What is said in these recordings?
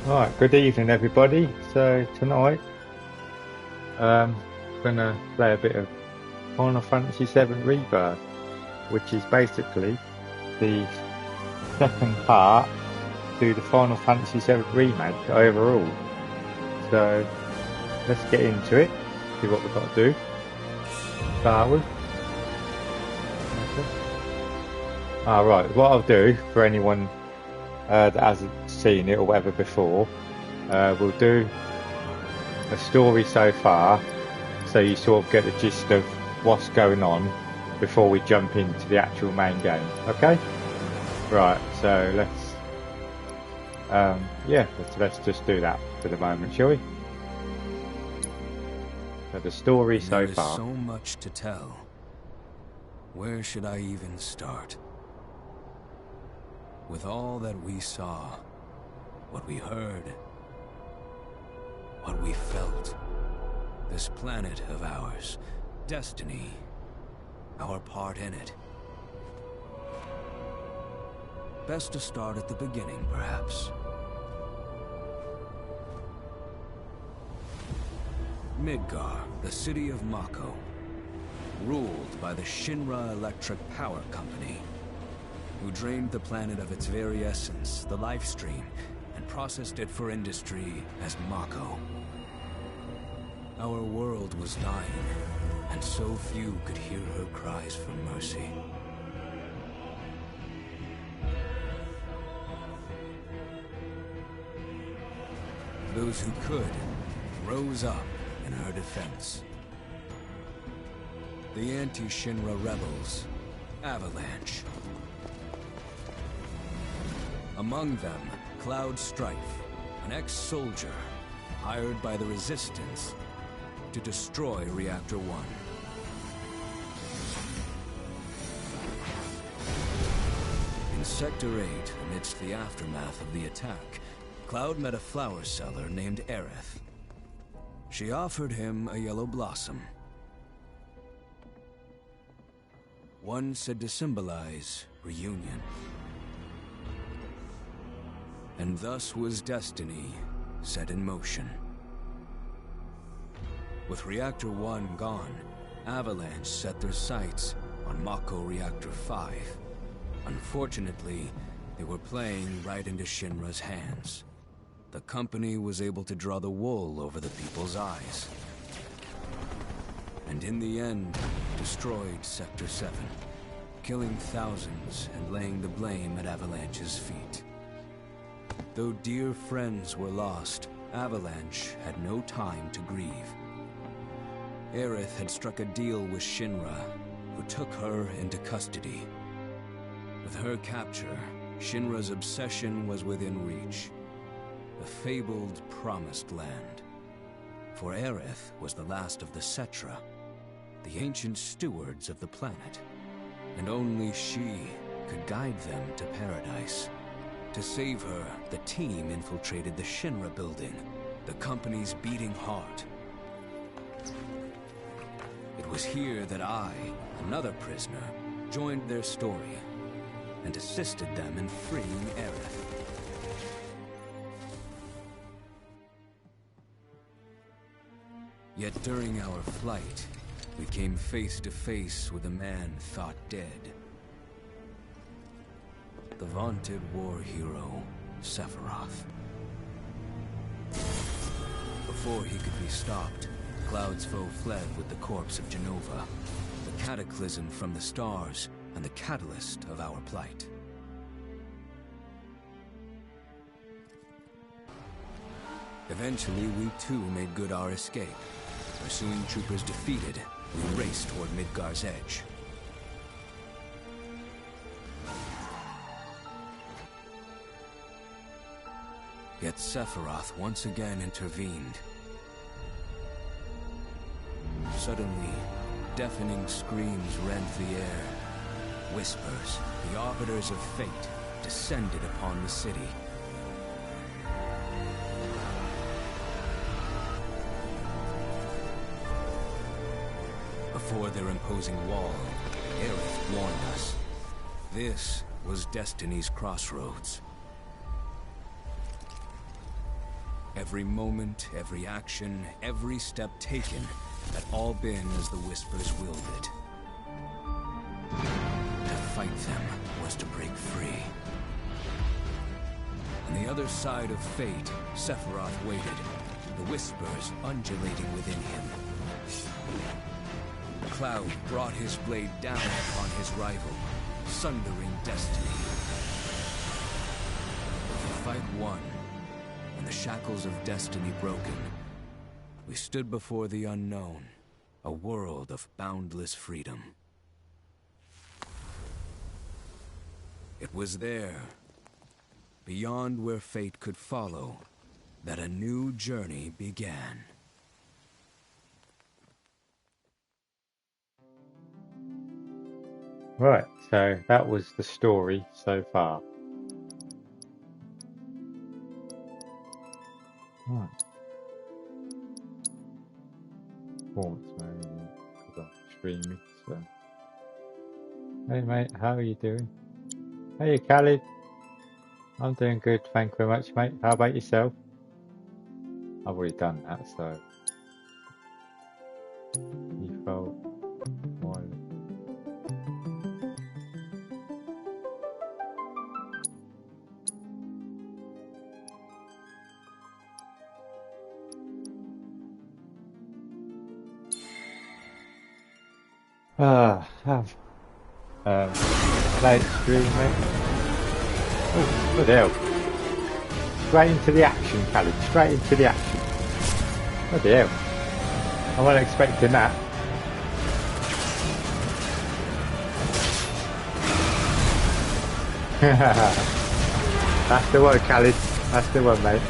Alright, good evening everybody. So tonight, um gonna play a bit of Final Fantasy VII Rebirth, which is basically the second part to the Final Fantasy VII remake overall. So let's get into it, see what we've got to do. Start with. Right, what I'll do for anyone that hasn't seen it or whatever before, we'll do a story so far, so you sort of get the gist of what's going on before we jump into the actual main game. Okay? Right, so let's just do that for the moment, shall we? So the story so There is far. so much to tell. Where should I even start? With all that we saw, what we heard, what we felt, this planet of ours, destiny, our part in it. Best to start at the beginning, perhaps. Midgar, the city of Mako, ruled by the Shinra Electric Power Company, who drained the planet of its very essence, the life stream, and processed it for industry as Mako. Our world was dying, and so few could hear her cries for mercy. Those who could rose up in her defense. The anti-Shinra rebels, Avalanche. Among them, Cloud Strife, an ex-soldier hired by the Resistance to destroy Reactor 1. In Sector 8, amidst the aftermath of the attack, Cloud met a flower seller named Aerith. She offered him a yellow blossom, one said to symbolize reunion. And thus was destiny set in motion. With Reactor 1 gone, Avalanche set their sights on Mako Reactor 5. Unfortunately, they were playing right into Shinra's hands. The company was able to draw the wool over the people's eyes. And in the end, destroyed Sector 7, killing thousands and laying the blame at Avalanche's feet. Though dear friends were lost, Avalanche had no time to grieve. Aerith had struck a deal with Shinra, who took her into custody. With her capture, Shinra's obsession was within reach. The fabled Promised Land. For Aerith was the last of the Cetra, the ancient stewards of the planet, and only she could guide them to paradise. To save her, the team infiltrated the Shinra building, the company's beating heart. It was here that I, another prisoner, joined their story and assisted them in freeing Aerith. Yet during our flight, we came face to face with a man thought dead. The vaunted war hero, Sephiroth. Before he could be stopped, Cloud's foe fled with the corpse of Genova, the cataclysm from the stars and the catalyst of our plight. Eventually, we too made good our escape. Pursuing troopers defeated, we raced toward Midgar's edge. Yet Sephiroth once again intervened. Suddenly, deafening screams rent the air. Whispers, the arbiters of fate, descended upon the city. Before their imposing wall, Aerith warned us. This was Destiny's crossroads. Every moment, every action, every step taken had all been as the Whispers willed it. To fight them was to break free. On the other side of fate, Sephiroth waited, the Whispers undulating within him. Cloud brought his blade down upon his rival, sundering destiny. The fight won, and the shackles of destiny broken. We stood before the unknown, a world of boundless freedom. It was there, beyond where fate could follow, that a new journey began. Right, so that was the story so far. Right. Performance mode, because I'm streaming, so. Hey mate, how are you doing? Hey Khalid. I'm doing good, thank you very much mate. How about yourself? I've already done that, so. Default. One. Have played stream mate. Oh, what the hell? Straight into the action, Khalid, straight into the action. What the hell? I wasn't expecting that. That's the one, Khalid. That's the one, mate.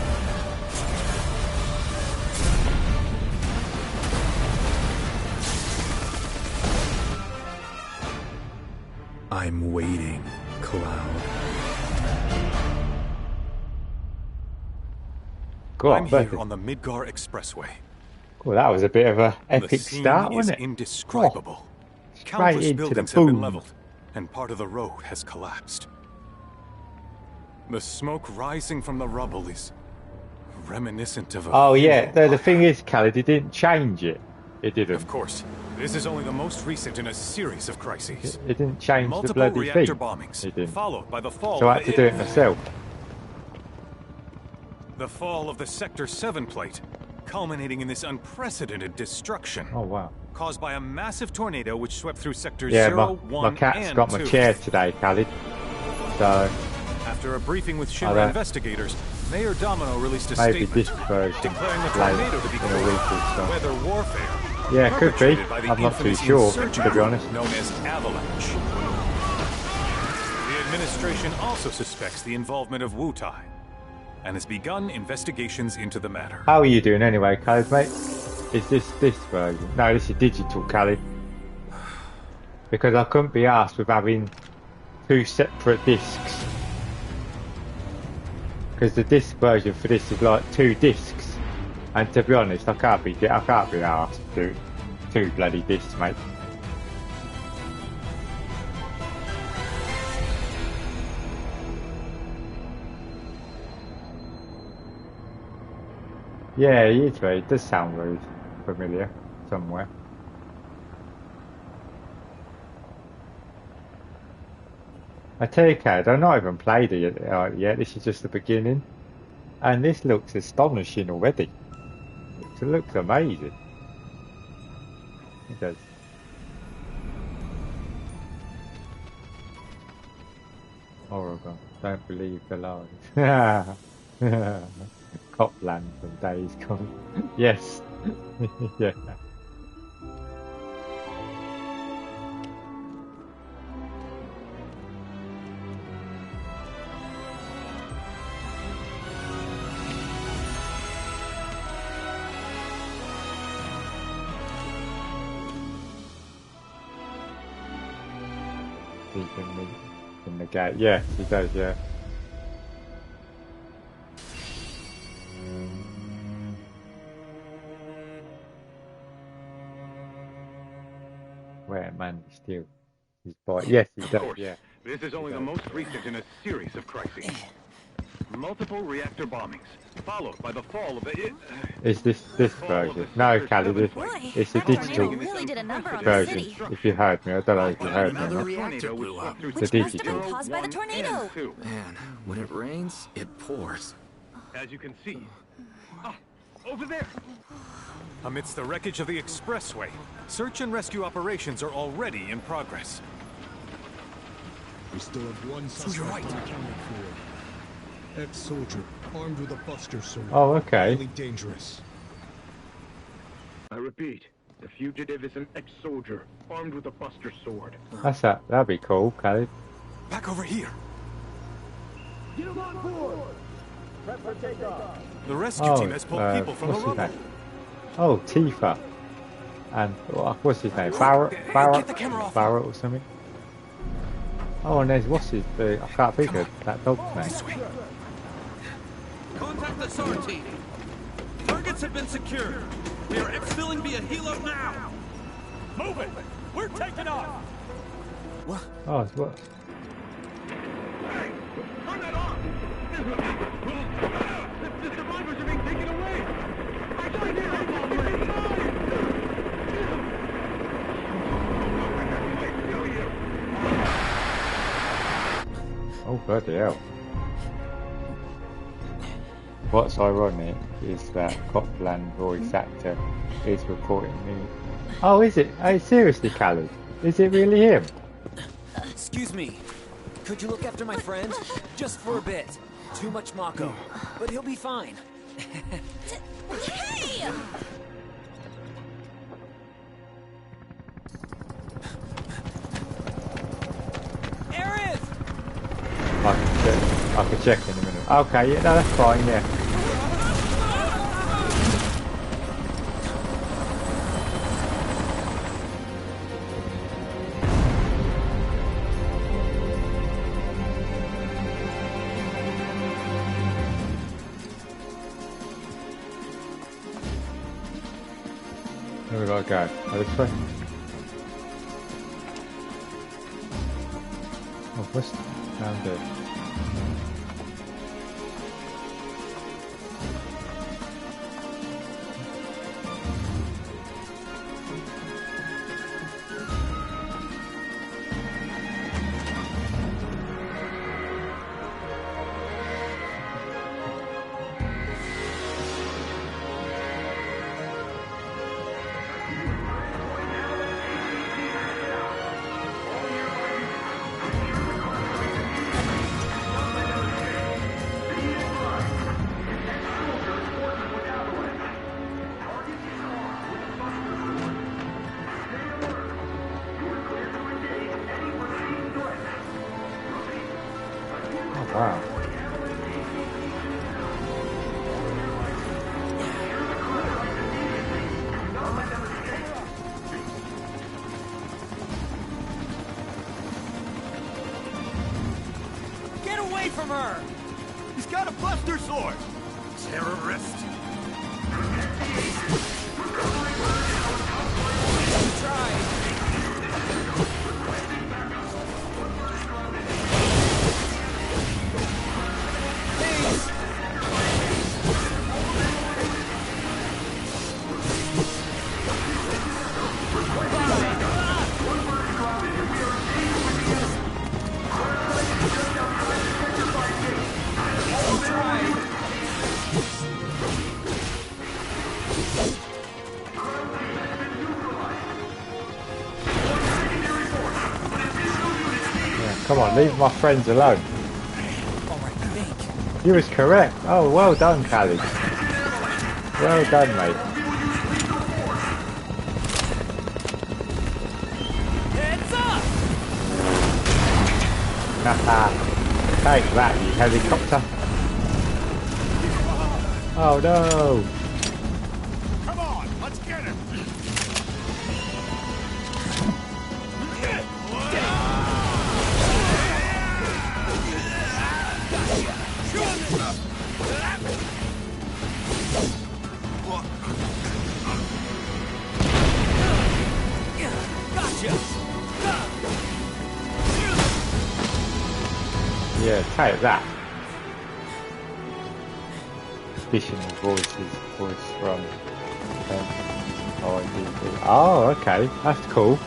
I'm waiting, Cloud. Go on, I'm here on the Midgar Expressway. Well, that was a bit of an epic start, is wasn't it? Indescribable. Oh, Countless into the buildings have been boom. leveled, and part of the road has collapsed. The smoke rising from the rubble is reminiscent of a Oh yeah, funeral the thing pyre. is, Khalid, it didn't change it. It didn't. Of course, this is only the most recent in a series of crises. It didn't change Multiple the bloody reactor thing. bombings, It didn't. followed by the fall So I of had to do it myself. The fall of the Sector 7 plate, culminating in this unprecedented destruction. Oh wow. Caused by a massive tornado which swept through Sectors Yeah, 0, 1, my cat's and got 2. my chair today, Khalid. So After a briefing with Shinra investigators, Mayor Domino released a maybe statement this version declaring the played tornado to be in a week or so. weather warfare. Yeah, could be. perpetrated by the I'm not too infamous sure, insurgent to be group honest. known as Avalanche. The administration also suspects the involvement of Wutai and has begun investigations into the matter. How are you doing anyway, Khalid, mate? Is this version? No, this is digital, Khalid. Because I couldn't be asked with having two separate discs. Because the disc version for this is like 2 discs, and to be honest, I can't be asked to do 2 bloody discs, mate. Yeah, he is very. It does sound very familiar somewhere. I tell you, Cad, I've not even played it yet. This is just the beginning, and this looks astonishing already. It looks amazing. It does. Oregon, don't believe the lies. Copland from Days Gone. Yes. Yeah. In the gate. Yeah, he does, yeah. Wait, man, still. His boy. Yes, he does, yeah. This is only the most recent in a series of crises. Multiple reactor bombings, followed by the fall of the... Is this version? No, Callie, it's the digital really did a number on the version. city. If you heard me, I don't know if you heard me or Another not. reactor blew up. The Which must have been digital. caused by the tornado. Man, when it rains, it pours. As you can see. Over there! Amidst the wreckage of the expressway, search and rescue operations are already in progress. We still have one suspect you're right. unaccounted for. Ex-soldier, armed with a buster sword. Oh, okay. Highly dangerous. I repeat, the fugitive is an ex-soldier, armed with a buster sword. That's that. That'd be cool, Callie. Back over here! Get him on board! Prep for takeoff! The rescue team has pulled people from the what's his rubble. name? Oh, Tifa. And what's his name? Get the camera off. Barrett or something. Oh, and there's what's his? I can't think of that dog's name. Contact the SAR team. Targets have been secured. We are exfilling via helo now. Move it. We're taking off. Oh, it's what? Hey! Turn that off! The survivors are being taken away! I can't hear them already! Oh, bloody hell. What's ironic is that Copland voice actor is reporting me. Oh, is it? Hey, seriously, Callie? Is it really him? Excuse me. Could you look after my friend? Just for a bit. Too much Mako. But he'll be fine. Hey! Aerith! I can check in a minute. Okay, yeah, no, that's fine, yeah. Where we gotta go? Oh, this way? Oh, what's down there? Wow. Get away from her! He's got a buster sword. Terrorist. Come on, leave my friends alone. You was correct. Oh, well done, Callie. Well done, mate. Heads up! Haha. Take that, you helicopter. Oh no. Come on, let's get him. Yeah, take that. additional voice from IDV. Oh, okay, that's cool.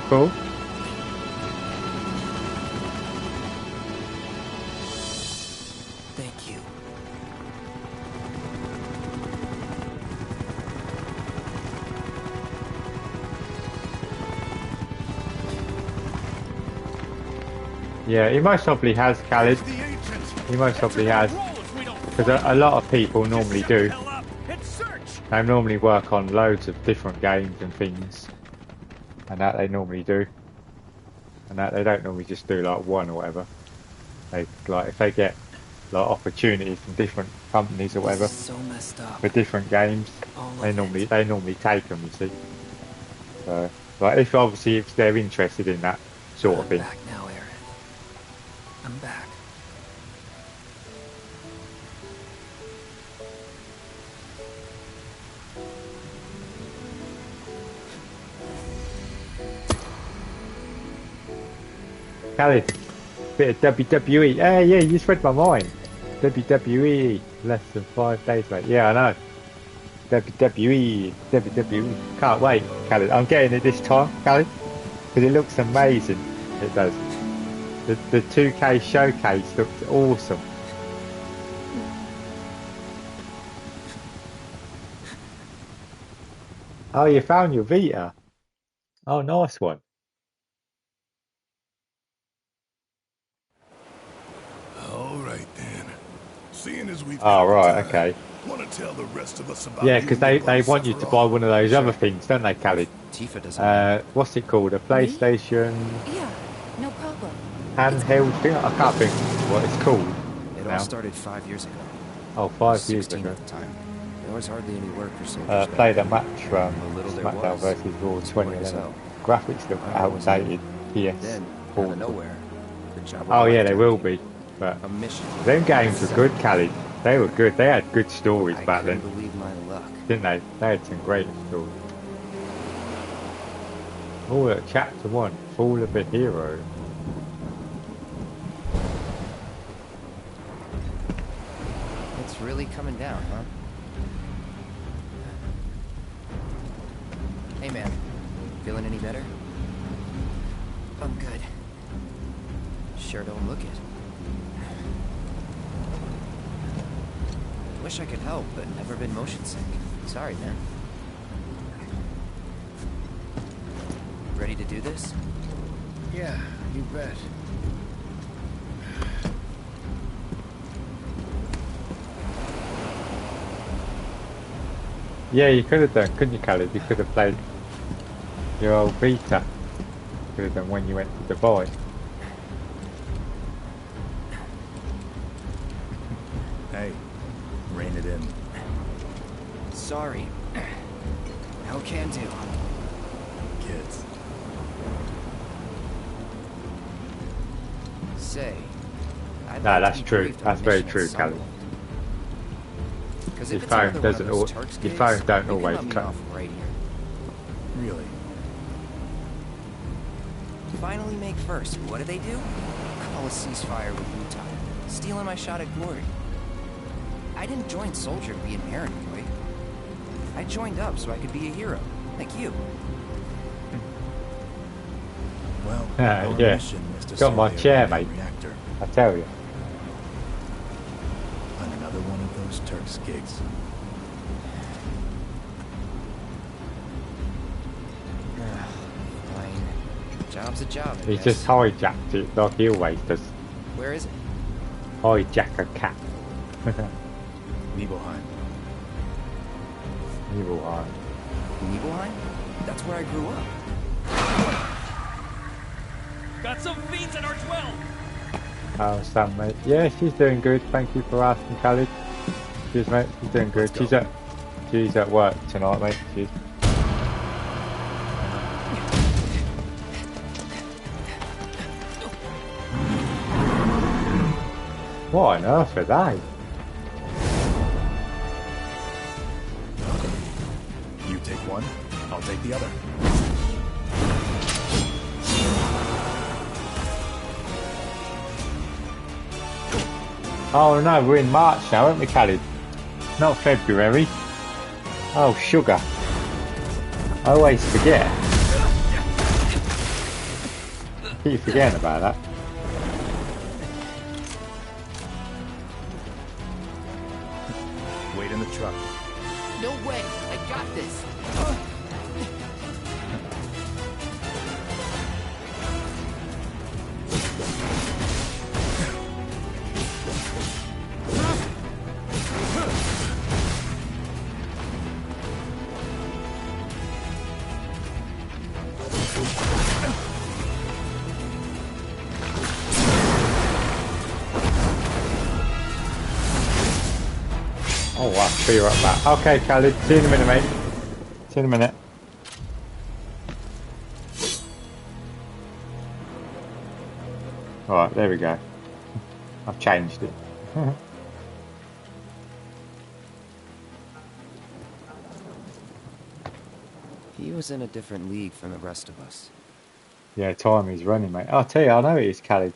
Cool. Thank you. Yeah, he most probably has, Khaled. He most probably has. Because a lot of people normally do. They normally work on loads of different games and things. And that they normally do. And that they don't normally just do like one or whatever. They like if they get like opportunities from different companies or whatever So messed up. for different games, they normally take them, you see. So like if they're interested in that sort of thing. I'm back now, Aaron. I'm back. Khaled, bit of WWE. Hey, yeah, you just read my mind. WWE, less than 5 days, mate. Yeah, I know. WWE. Can't wait, Khaled. I'm getting it this time, Khaled, because it looks amazing. It does. The 2K showcase looks awesome. Oh, you found your Vita. Oh, nice one. All right then. Seeing as we've Oh, right, okay. want to tell the rest of us about Yeah, because they want you to buy one of those other things, don't they, Khaled? Tifa doesn't. What's it called? A PlayStation Yeah, no problem. handheld thing? I can't think what it's called. It now. all started 5 years ago. Oh, 5 years 16 ago. at the time. There was hardly any work for soldiers. Played a match from How little there SmackDown was. versus Raw It's boring as 2011. hell. Graphics look outdated. Then, PS. out of nowhere, the job of Oh a yeah, they lifetime will came. be. But A mission. them games were good, Khaled. They were good. They had good stories I back then, couldn't believe my luck. didn't they? They had some great stories. Oh, chapter 1, Fall of a Hero. It's really coming down, huh? Hey man, feeling any better? I'm good. Sure don't look it. Wish I could help, but never been motion sick. Sorry, man. Ready to do this? Yeah, you bet. Yeah, you could have done, couldn't you, Khaled? You could have played your old Vita. Could have done when you went to Dubai. Hey, rein it in. Sorry. No can do. Kids. Say. No, that's true. That's very true, Khaled. Because Your if it's another phone one of doesn't. those Your Turks gigs, phone don't you can always let me cut. off right here. Really? Finally make first. What do? Call a ceasefire with Utah. Stealing my shot at glory. I didn't join Soldier to be an errand boy. I joined up so I could be a hero, like you. Well, Yeah, our yeah. mission is to Got my survey a chair, Roman mate. reactor I tell you. on another one of those Turks gigs. Fine. Job's a job, I He's guess. just hijacked it like he always does. Where is it? Hijack a cat. Nibelheim. Evil eye. Nibelheim? That's where I grew up. Got some fiends in our 12. Oh, Sam, mate. Yeah, she's doing good. Thank you for asking, Khaled. She's, mate. She's doing good. She's at work tonight, mate. She's. What on earth are they? You take one, I'll take the other. Oh no, we're in March now, aren't we, Khaled? Not February. Oh, sugar. I always forget. Keep forgetting about that. Wait in the truck. No way! I got this! Oh, I'll be right back. Okay, Khalid. See you in a minute, mate. See you in a minute. Alright, there we go. I've changed it. He was in a different league from the rest of us. Yeah, time is running, mate. I'll tell you, I know it is, Khalid.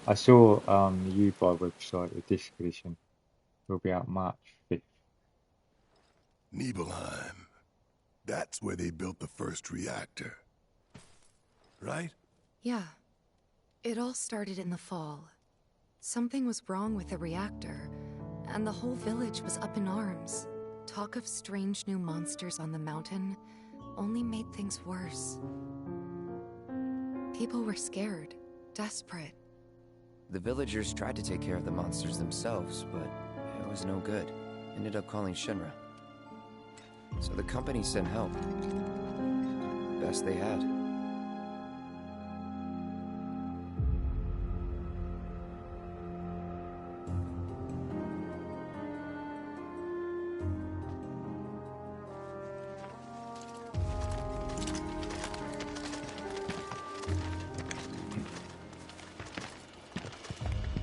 I saw the U-Buy website, the disc edition will be out March 5th. Nibelheim. That's where they built the first reactor. Right? Yeah. It all started in the fall. Something was wrong with the reactor, and the whole village was up in arms. Talk of strange new monsters on the mountain only made things worse. People were scared, desperate. The villagers tried to take care of the monsters themselves, but it was no good. Ended up calling Shinra. So the company sent help. Best they had.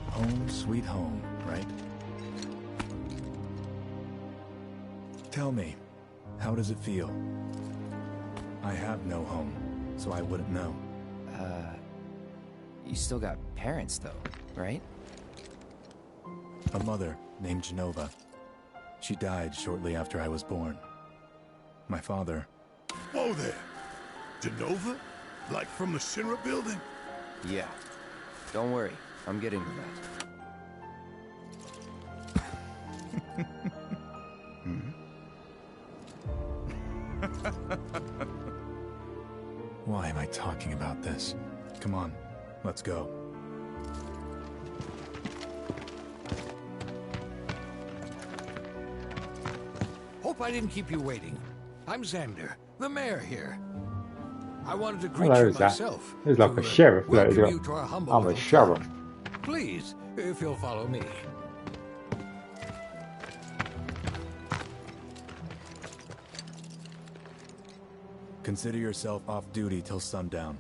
Home sweet home, right? Tell me, how does it feel? I have no home, so I wouldn't know. You still got parents though, right? A mother named Genova. She died shortly after I was born. My father... Whoa there! Genova? Like from the Shinra building? Yeah. Don't worry, I'm getting to that. Why am I talking about this? Come on, let's go. Hope I didn't keep you waiting. I'm Xander, the mayor here. I wanted to greet Hello, you Zach. myself. He's like to, a sheriff. Like, welcome you to our humble I'm a little sheriff. town. Please, if you'll follow me. Consider yourself off duty till sundown.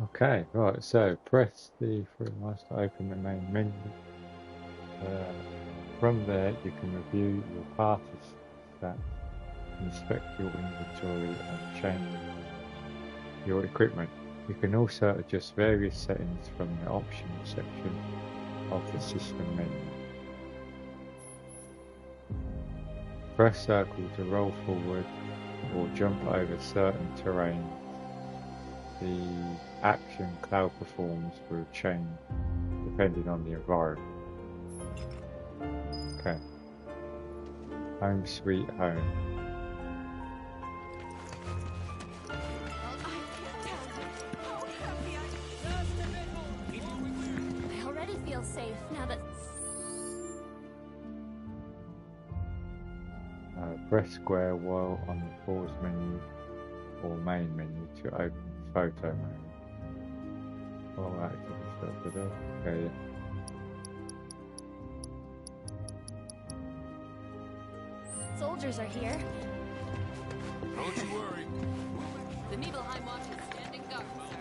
Okay, right, so press the three lines to open the main menu. From there, you can review your party stats, inspect your inventory, and change your equipment. You can also adjust various settings from the options section of the system menu. Press circle to roll forward or jump over certain terrain. The action Cloud performs will change depending on the environment. Okay. Home sweet home. I already feel safe now that... Press square while on the pause menu or main menu to open photo mode. All activity. Okay, yeah. Soldiers are here. Don't you worry. The Nibelheim Watch is standing guard, sir.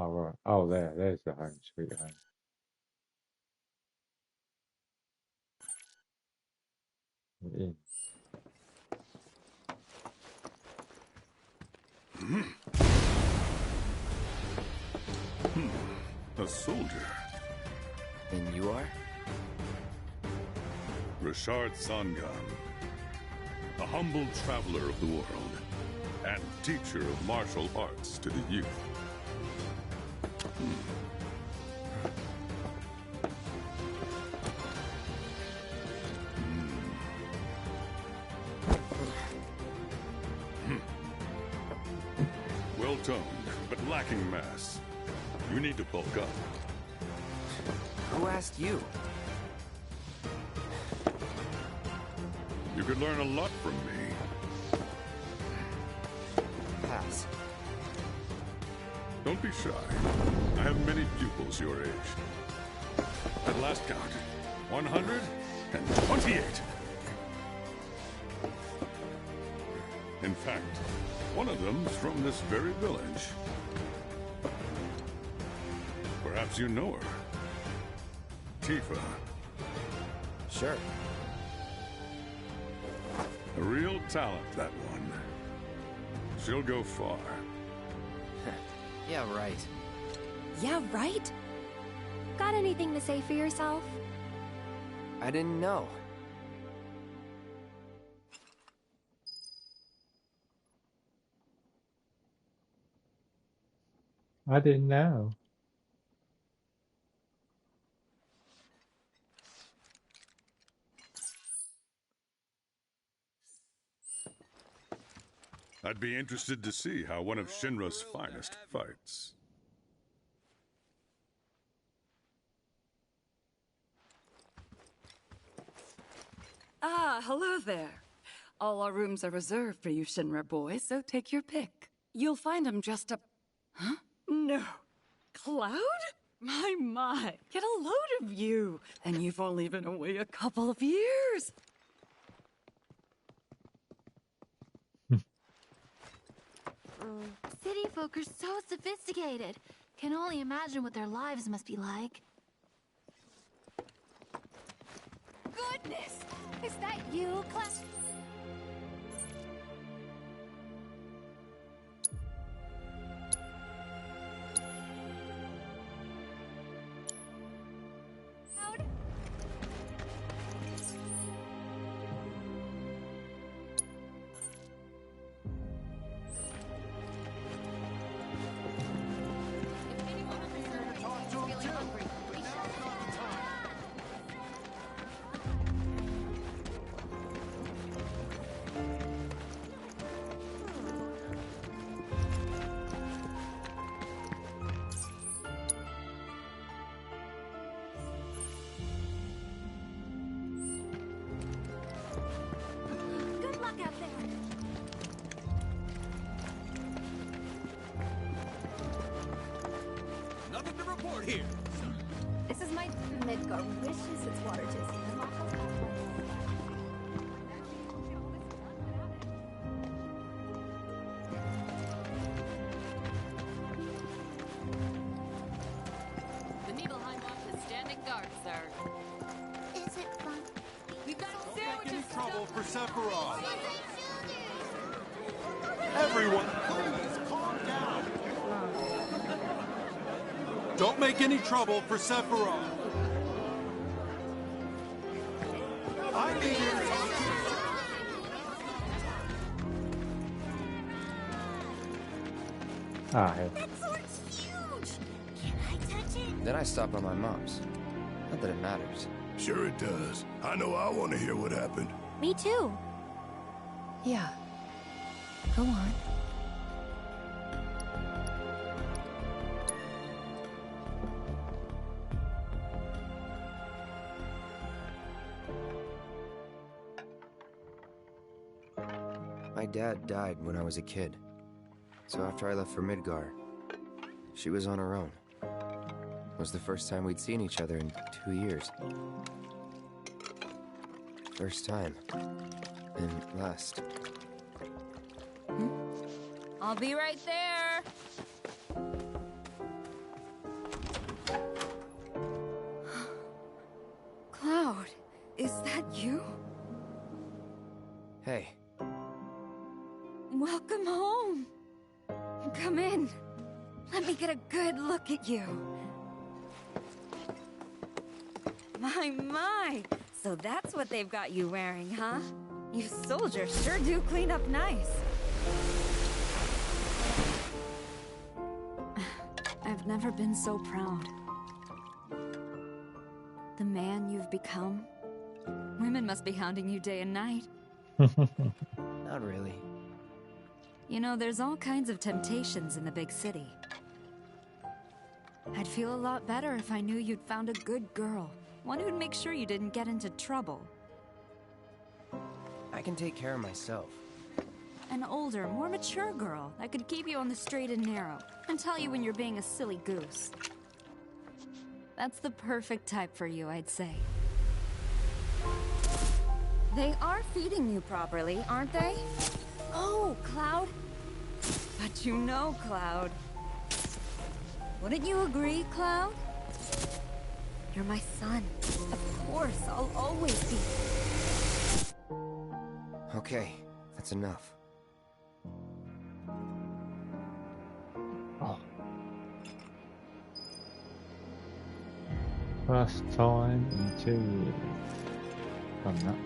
Oh, right. Oh, there's the home, sweet home. In. A soldier. And you are? Rashard Sangan. A humble traveler of the world. And teacher of martial arts to the youth. Well-toned, but lacking mass. You need to bulk up. Who asked you? You could learn a lot from me. Pass. Don't be shy. I have many pupils your age. At last count, 128. In fact, one of them's from this very village. Perhaps you know her. Tifa. Sure. A real talent, that one. She'll go far. Yeah, right. Yeah, right? Got anything to say for yourself? I didn't know. I didn't know. I'd be interested to see how one of Shinra's finest fights. Ah, hello there. All our rooms are reserved for you Shinra boys, so take your pick. You'll find them just up... Huh? No. Cloud? My. Get a load of you. And you've only been away a couple of years. City folk are so sophisticated. Can only imagine what their lives must be like. Goodness! Is that you, Class? Nothing to report here. This is my Midgar. Wishes its water tasted. The Nibelheim watch is standing guard, sir. Is it fun? We've got Don't make any sandwiches. trouble for Sephiroth. Everyone, please calm down. Don't make any trouble for Sephiroth. I need you to talk to Ah, hell. That sword's huge! Can I touch it? Then I stop by my mom's. Not that it matters. Sure it does. I know I want to hear what happened. Me too. Yeah. Go on. My dad died when I was a kid. So after I left for Midgar, she was on her own. It was the first time we'd seen each other in 2 years. First time. And last. I'll be right there. You? Hey. Welcome home. Come in. Let me get a good look at you. My. So that's what they've got you wearing, huh? You soldiers sure do clean up nice. I've never been so proud. The man you've become. Women must be hounding you day and night. Not really. You know, there's all kinds of temptations in the big city. I'd feel a lot better if I knew you'd found a good girl. One who'd make sure you didn't get into trouble. I can take care of myself. An older, more mature girl that could keep you on the straight and narrow and tell you when you're being a silly goose. That's the perfect type for you, I'd say. They are feeding you properly, aren't they? Oh, Cloud. But you know, Cloud. Wouldn't you agree, Cloud? You're my son. Of course, I'll always be. Okay, that's enough. Oh. First time in 2 years. Done that.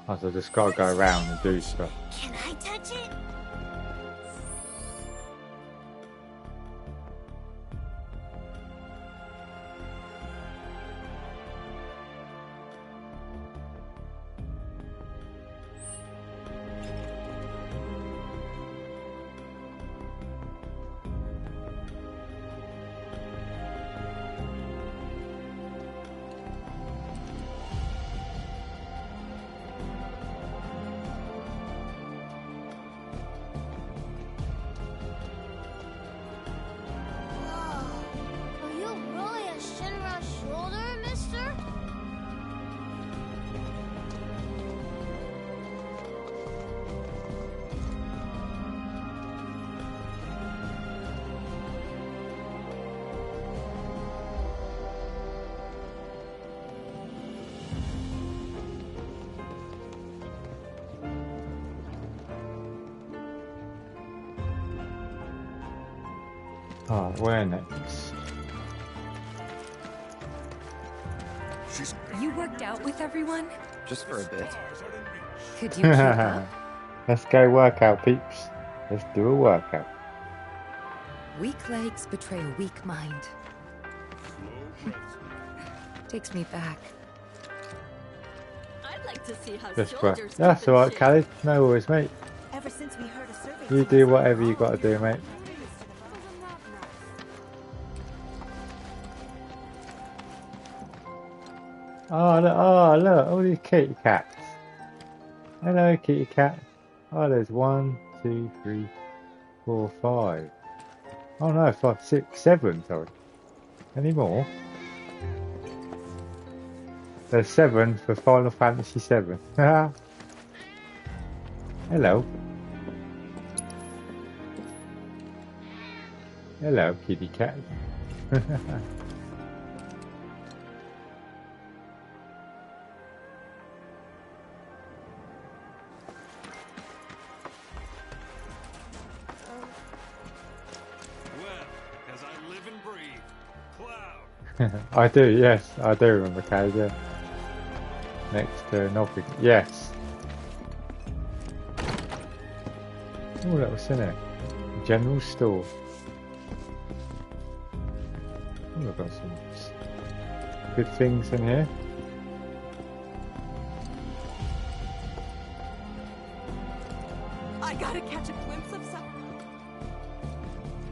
Oh, so I just gotta go around and do stuff. Can I touch it? Oh, where next? You worked out with everyone? Just for a bit. Could you keep up? Let's go workout, peeps. Let's do a workout. Weak legs betray a weak mind. Takes me back. I'd like to see how Just soldiers That's keep in alright, shape. Callie. No worries, mate. Ever since we heard a survey, You do whatever you gotta do, mate. Oh, look, all these kitty cats. Hello, kitty cat. Oh, there's 1, 2, 3, 4, 5. Oh no, 5, 6, 7, sorry. Any more? There's 7 for Final Fantasy 7. Hello. Hello, kitty cat. I do, yes, I do remember Callie, yeah. Next to Nothing, yes. Oh, that was in it. General store. Oh, I've got some good things in here. I gotta catch a glimpse of some.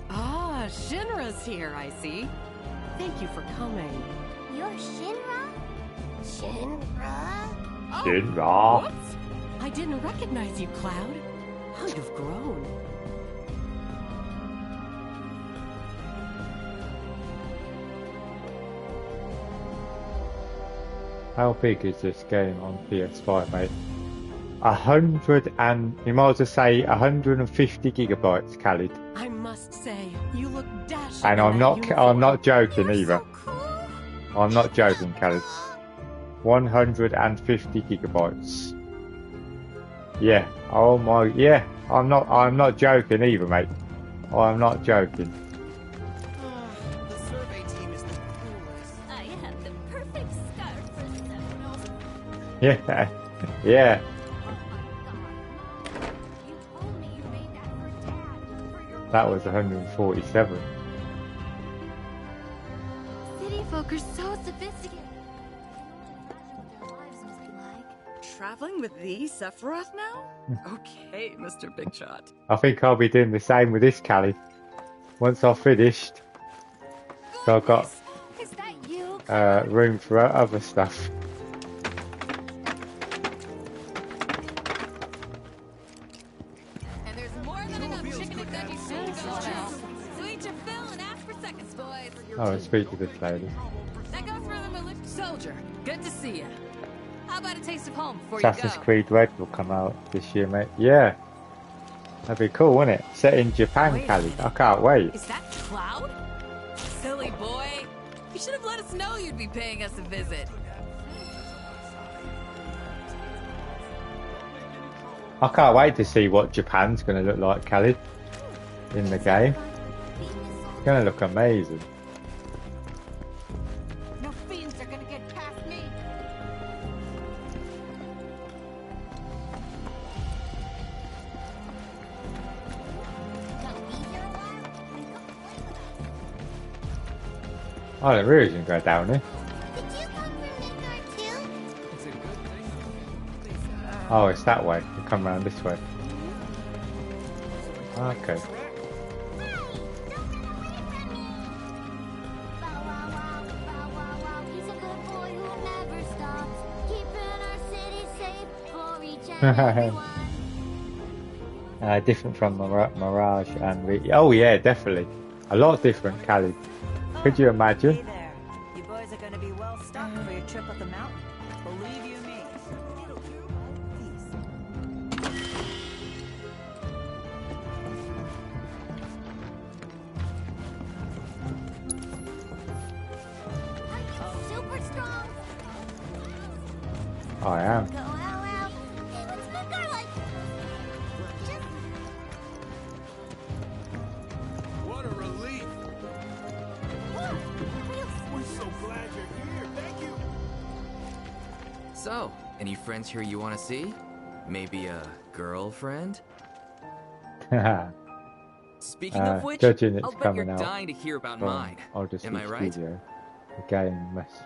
Ah, Shinra's here, I see. Thank you for coming. You're Shinra? Shinra? Shinra. Whoops! I didn't recognize you, Cloud. How you've grown. How big is this game on PS5, mate? 100 and, you might as well say 150 gigabytes, Khalid. I must say, you look dashing. And I'm not joking either. Cool. I'm not joking, Callie. 150 gigabytes. Yeah. Oh my. Yeah. I'm not joking either, mate. I'm not joking. The survey team is the coolest. I have the perfect scarf for Sephiroth. Yeah. Yeah. That was 147. City folk are so sophisticated. Their lives must be like. Traveling with the Sephiroth now? Okay, Mr. Big Shot. I think I'll be doing the same with this, Callie. Once I've finished. So I've got Is that you? room for other stuff. And there's more than enough chicken and veggie soup going on. So eat your fill and ask for seconds, boys. Oh, and speak to this lady. That goes for the militia. Soldier, good to see you. How about a taste of home before Assassin's you go? Creed Red will come out this year, mate. Yeah. That'd be cool, wouldn't it? Set in Japan, Callie. I can't wait. Is that Cloud? Silly boy. You should have let us know you'd be paying us a visit. I can't wait to see what Japan's going to look like, Callie, in the game. It's going to look amazing. No fiends are gonna get past me. I didn't really even go down here. Oh, it's that way. You come around this way. Okay. Different from Mirage and oh yeah, definitely. A lot different, Callie. Could you imagine? Hey there. You boys are going to be well stocked for your trip up the mountain. Believe you me. Super strong. I am. Go out, out. Hey, let's make our life. What a relief. We're so glad you're here. Thank you. So, any friends here you want to see? Maybe a girlfriend? Speaking of which, judging it's I'll bet coming you're out dying to hear about from mine. Odyssey Am I right? Studio. The game must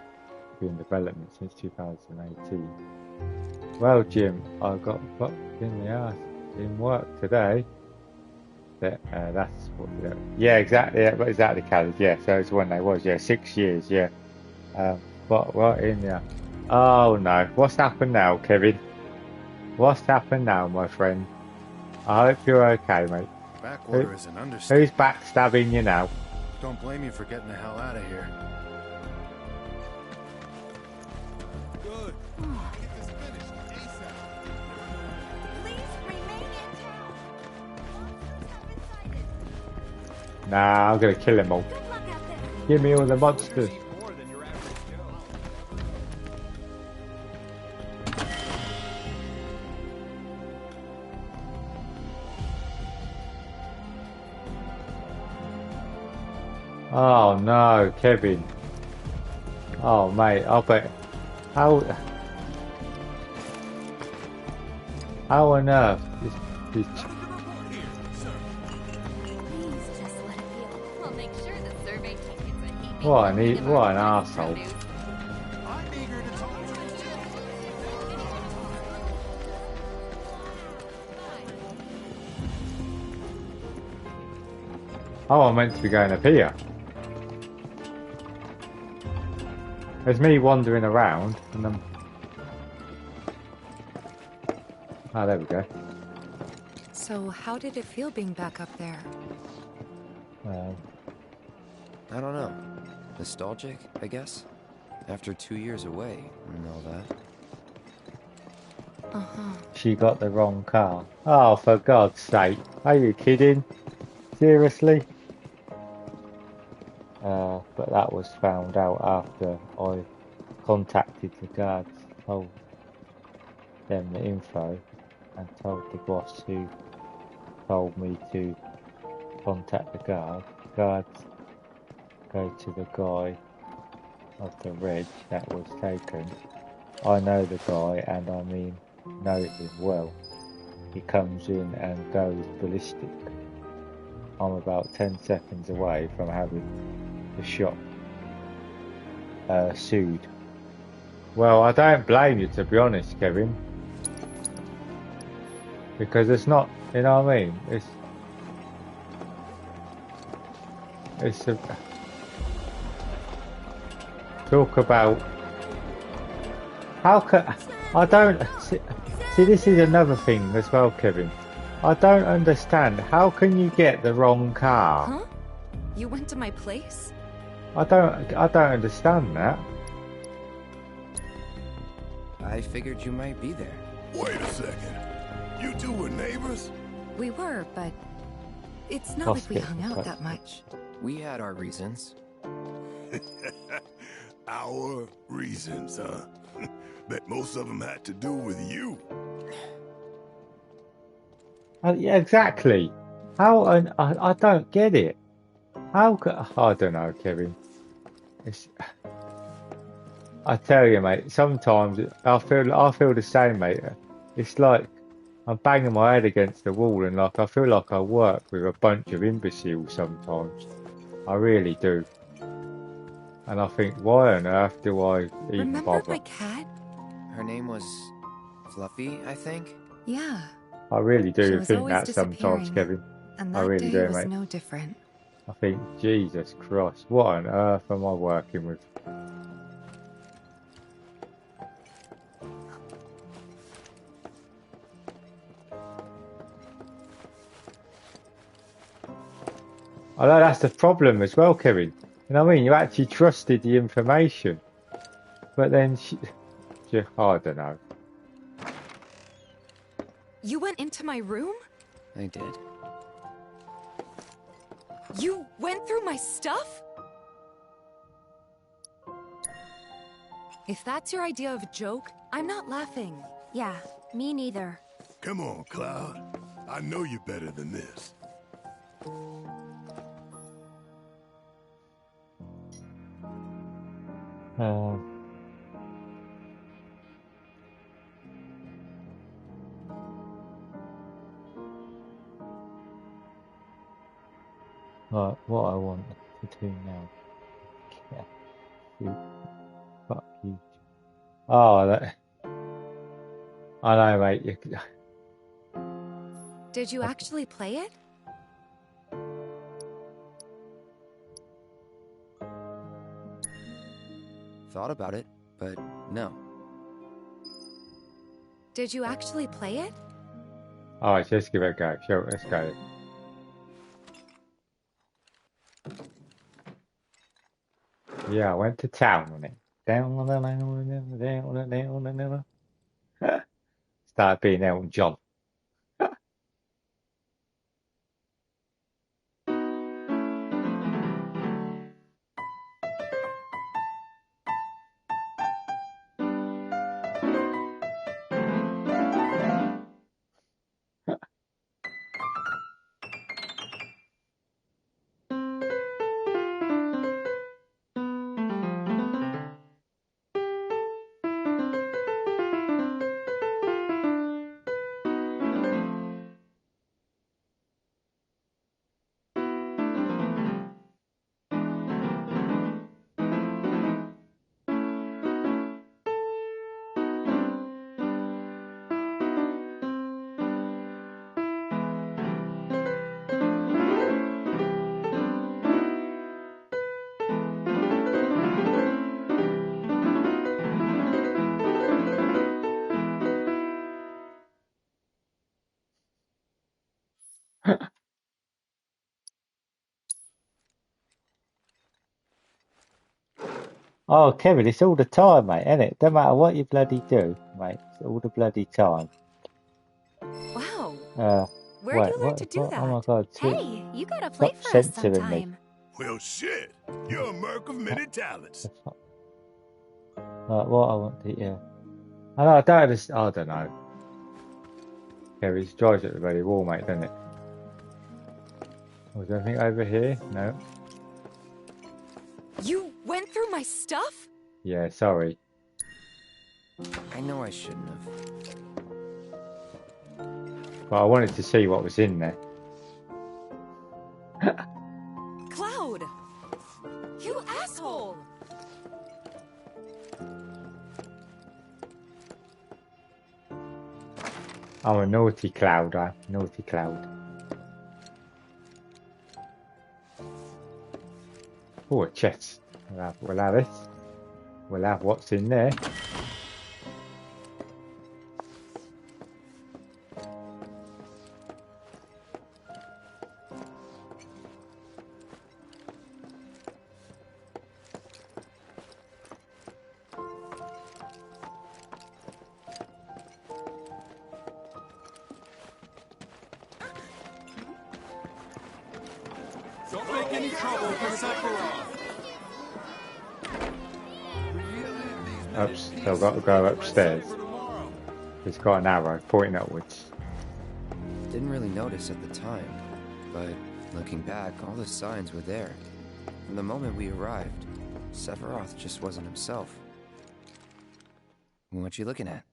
be in development since 2018. Well, Jim, I got fucked in the ass in work today. That's what. Yeah, exactly. Yeah, exactly, Callie. Yeah, so it's when they was. Yeah, 6 years. Yeah. But what in there? Oh no! What's happened now, Kevin? What's happened now, my friend? I hope you're okay, mate. Backwater is an understatement. Who's backstabbing you now? Don't blame you for getting the hell out of here. Good. Get this finished ASAP. Please remain in town. Monsters have been sighted. Nah, I'm gonna kill them all. Good luck out there. Give me all the monsters. Oh no, Kevin. Oh mate, I bet. How on earth is Please just let it be. I'll make sure the survey team gets a heaping what copy of what an our arsehole. produce. I'm eager to talk to you. Oh, I'm meant to be going up here. There's me wandering around and then... Oh, there we go. So how did it feel being back up there? I don't know. Nostalgic, I guess? After 2 years away and all that. Uh-huh. She got the wrong car. Oh, for God's sake. Are you kidding? Seriously? But that was found out after I contacted the guards, told them the info, and told the boss who told me to contact the guards. Guards go to the guy of the reg that was taken. I know the guy, and I mean know him well. He comes in and goes ballistic. I'm about 10 seconds away from having the shop sued. Well, I don't blame you, to be honest, Kevin. Because it's not, you know what I mean? It's a... Talk about... How can... I don't... See, this is another thing as well, Kevin. I don't understand. How can you get the wrong car? Huh? You went to my place? I don't understand that. I figured you might be there. Wait a second. You two were neighbors? We were, but it's not like we hung out that much. We had our reasons. Our reasons, huh? Bet most of them had to do with you. Yeah, exactly. How? I don't get it. How? I don't know, Kevin. I tell you, mate. Sometimes I feel the same, mate. It's like I'm banging my head against the wall, and like I feel like I work with a bunch of imbeciles sometimes. I really do. And I think, why on earth do I even Remember bother? my cat? Her name was Fluffy, I think? Yeah. I really She do was think always that sometimes, disappearing, Kevin. And I that really day do, was mate. no different. I think, Jesus Christ, what on earth am I working with? I know that's the problem as well, Kevin. You know what I mean? You actually trusted the information. But then, I don't know. You went into my room? I did. You went through my stuff? If that's your idea of a joke, I'm not laughing. Yeah, me neither. Come on, Cloud. I know you're better than this. Right, what I want to do now. Yeah, shoot. Fuck you. Oh, that... I know, mate. Did you actually play it? Thought about it, but no. Did you actually play it? Alright, let's give it a go. Sure, let's go. Yeah, I went to town on it. Started being Elton John. Oh, Kevin, it's all the time, mate, isn't it? Don't matter what you bloody do, mate. It's all the bloody time. Wow. Where'd you learn to do that? Oh my God, Hey, you gotta play stop for us censoring me. sometime. Well, shit. You're a merc of many talents. Like what I want to, yeah. I don't know. Yeah, he drives at the bloody wall, mate, doesn't it? Was there anything over here? No. You went through my stuff? Yeah, sorry. I know I shouldn't have. But I wanted to see what was in there. Cloud! You asshole! I'm a naughty Cloud, naughty Cloud. Oh, a chest. We'll have it. We'll have what's in there. Don't make any trouble for Sephiroth. They've got to go upstairs. It's got an arrow pointing upwards. Didn't really notice at the time, but looking back, all the signs were there. From the moment we arrived, Sephiroth just wasn't himself. What you looking at?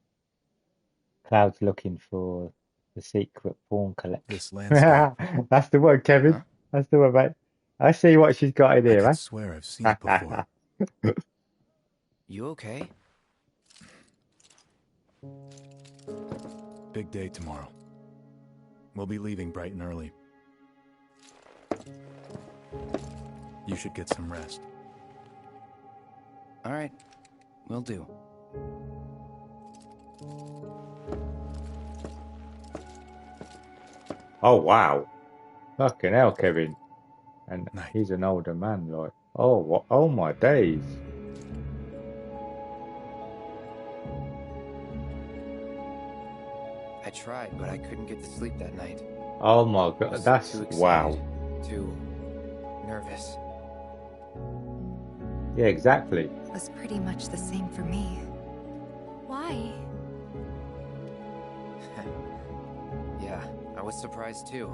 Cloud's looking for the secret pawn collection. This landscape. That's the one, Kevin. Huh? That's the one, mate. I see what she's got in here, I man. swear I've seen it before. You okay? Big day tomorrow. We'll be leaving bright and early. You should get some rest. All right, will do. Oh, wow. Fucking hell, Kevin. And he's an older man, like. Oh, what? Oh, my days. I tried, but I couldn't get to sleep that night. Oh, my God. That's, Too excited, wow. Too nervous. Yeah, exactly. It was pretty much the same for me. Why? Yeah, I was surprised too.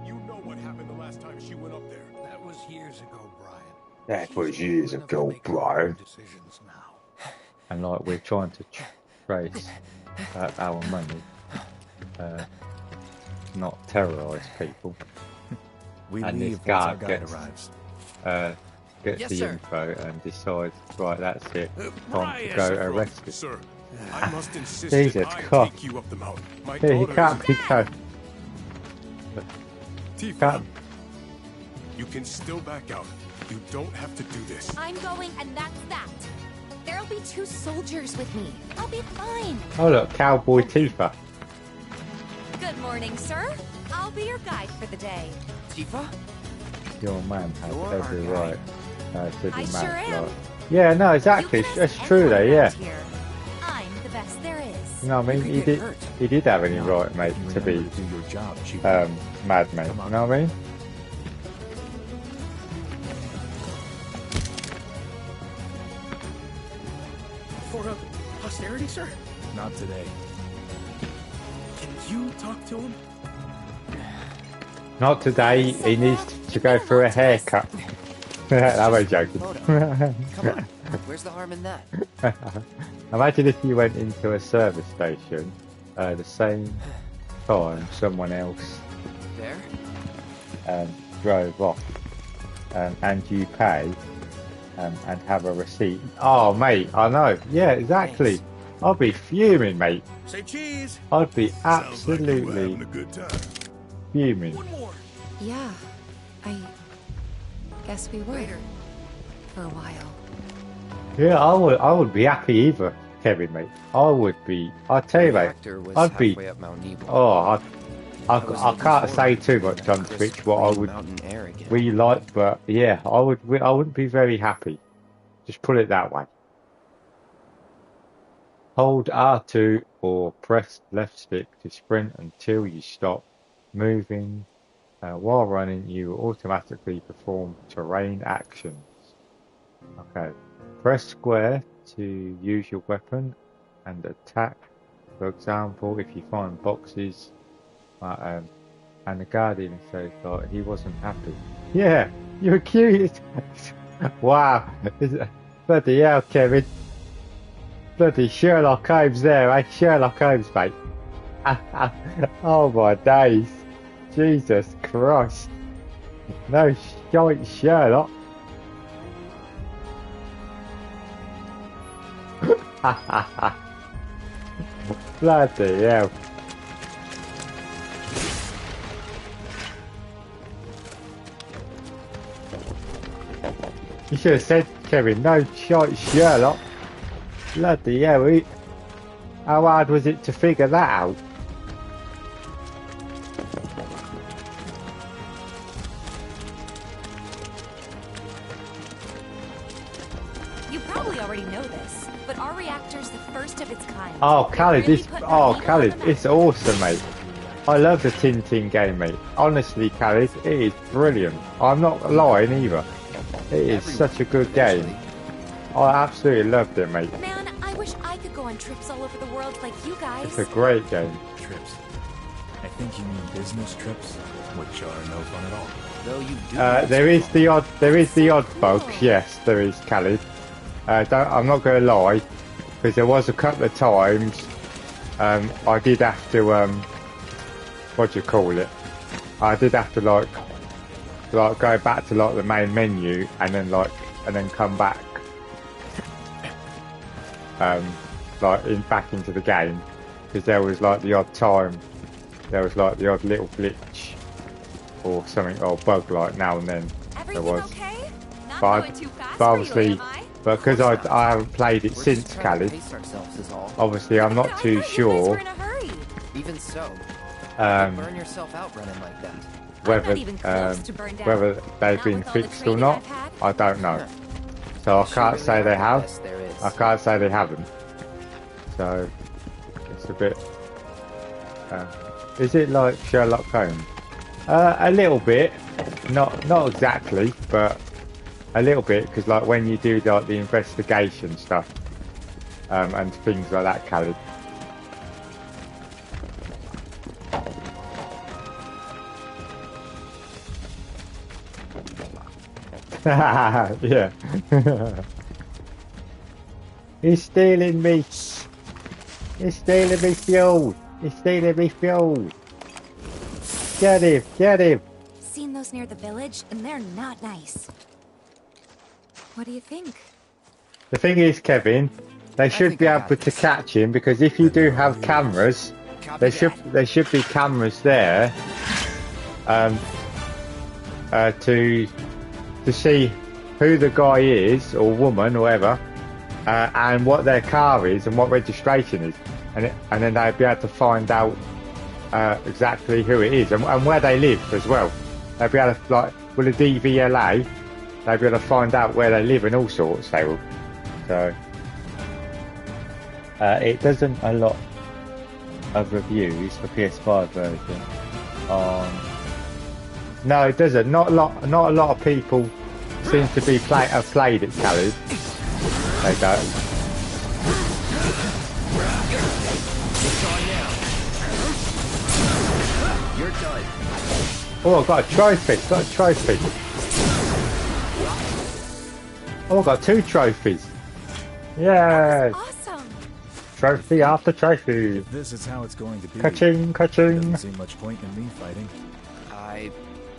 You know what happened the last time she went up there. That was years ago, Brian. That was years ago, Brian. Decisions now. And like we're trying to trace our money, not terrorise people. We and leave this once our guard guide gets arrives. Gets Yes, the sir. info and decides, right, that's it, time Brian, to go Sephiroth, arrest it. Sir, I must insist Jesus that I Christ. take you up the mountain. My Hey, he daughter can't is... be going. Tifa, you can still back out. You don't have to do this. I'm going, and that's that. There'll be 2 soldiers with me. I'll be fine. Oh look, Cowboy Tifa. Good morning, sir. I'll be your guide for the day. Tifa? Your man has You're every our guy. right to I be sure mad. am. Like. Yeah, no, exactly. You can That's ask true though, anyone yeah. around here. I'm the best there is. You know what I mean? You He could did, get hurt. he did have any right, mate, You to be remember to do your job, Chief. mad, mate. You know what I mean? For posterity, sir? Not today. Can you talk to him? Not today. He needs to go for a haircut. I'm only joking. Come on. Where's the harm in that? Imagine if you went into a service station the same time someone else There? drove off and you pay and have a receipt. Oh, mate, I know. Yeah, exactly. I'd be fuming, mate. Say cheese. I'd be Sounds like you were absolutely having a good time. fuming. One more. Yeah, I guess we were. For a while. Yeah, I would be happy either, Kevin, mate. I would be. I'll tell you, mate. Reactor was I'd be. halfway up Mount Nebo. Oh, I was can't looking say forward too to much on crisp, Twitch what I clean would mountain air again. really like, but yeah, I wouldn't be very happy. Just put it that way. Hold R2 or press left stick to sprint until you stop moving. While running, you will automatically perform terrain actions. Okay. Press square to use your weapon and attack. For example, if you find boxes, and the Guardian says like he wasn't happy. Yeah, you're cute. Wow. Bloody hell, Kevin. Bloody Sherlock Holmes there, eh? Sherlock Holmes, mate. Oh my days. Jesus Christ. No shite, Sherlock. Bloody hell. You should have said, Kevin, no shite, Sherlock. Bloody hell. How hard was it to figure that out? You probably already know this, but our reactor's the first of its kind. Oh, Khaled, really this. put Oh, Magneto Khaled, on the it's awesome, mate. I love the Tintin game, mate. Honestly, Khaled, it is brilliant. I'm not lying either. It is such a good game. I absolutely loved it, mate. Man, I wish I could go on trips all over the world like you guys. It's a great game. Trips. I think you mean business trips, which are no fun at all. Though you do. There is the odd bugs. Yes, there is, Khaled. I'm not going to lie, because there was a couple of times I did have to what do you call it? I did have to like go back to like the main menu and then come back back into the game, because there was like the odd time there was like the odd little glitch or something or bug like now and then. There was. Okay? Not But, going too fast but obviously, for you, am I? because I haven't played it since, Khaled, obviously I'm not too sure Even so, burn yourself out running like that. whether they've been fixed or not. I don't know. So I can't say they have. I can't say they haven't. So it's a bit. Is it like Sherlock Holmes? A little bit, not exactly, but a little bit, because like when you do like the investigation stuff and things like that, Khaled. Yeah. He's stealing me. He's stealing me fuel. He's stealing me fuel. Get him! Get him! Seen those near the village, and they're not nice. What do you think? The thing is, Kevin, they should be able to catch him, because if you do have cameras, there should be cameras there to see who the guy is or woman or whatever, and what their car is and what registration is, and then they'd be able to find out exactly who it is and where they live as well. They'd be able to, like, with the DVLA, they'd be able to find out where they live and all sorts. They will. So it doesn't a lot of reviews for PS5 version on. No, it doesn't. Not a lot of people seem to be have played it, Khaled. They don't. You're done. Oh, I've got a trophy. Oh, I've got 2 trophies. Yeah. Awesome. Trophy after trophy. If this is how it's going to be, Ka-ching, ka-ching. doesn't seem much point in me fighting. I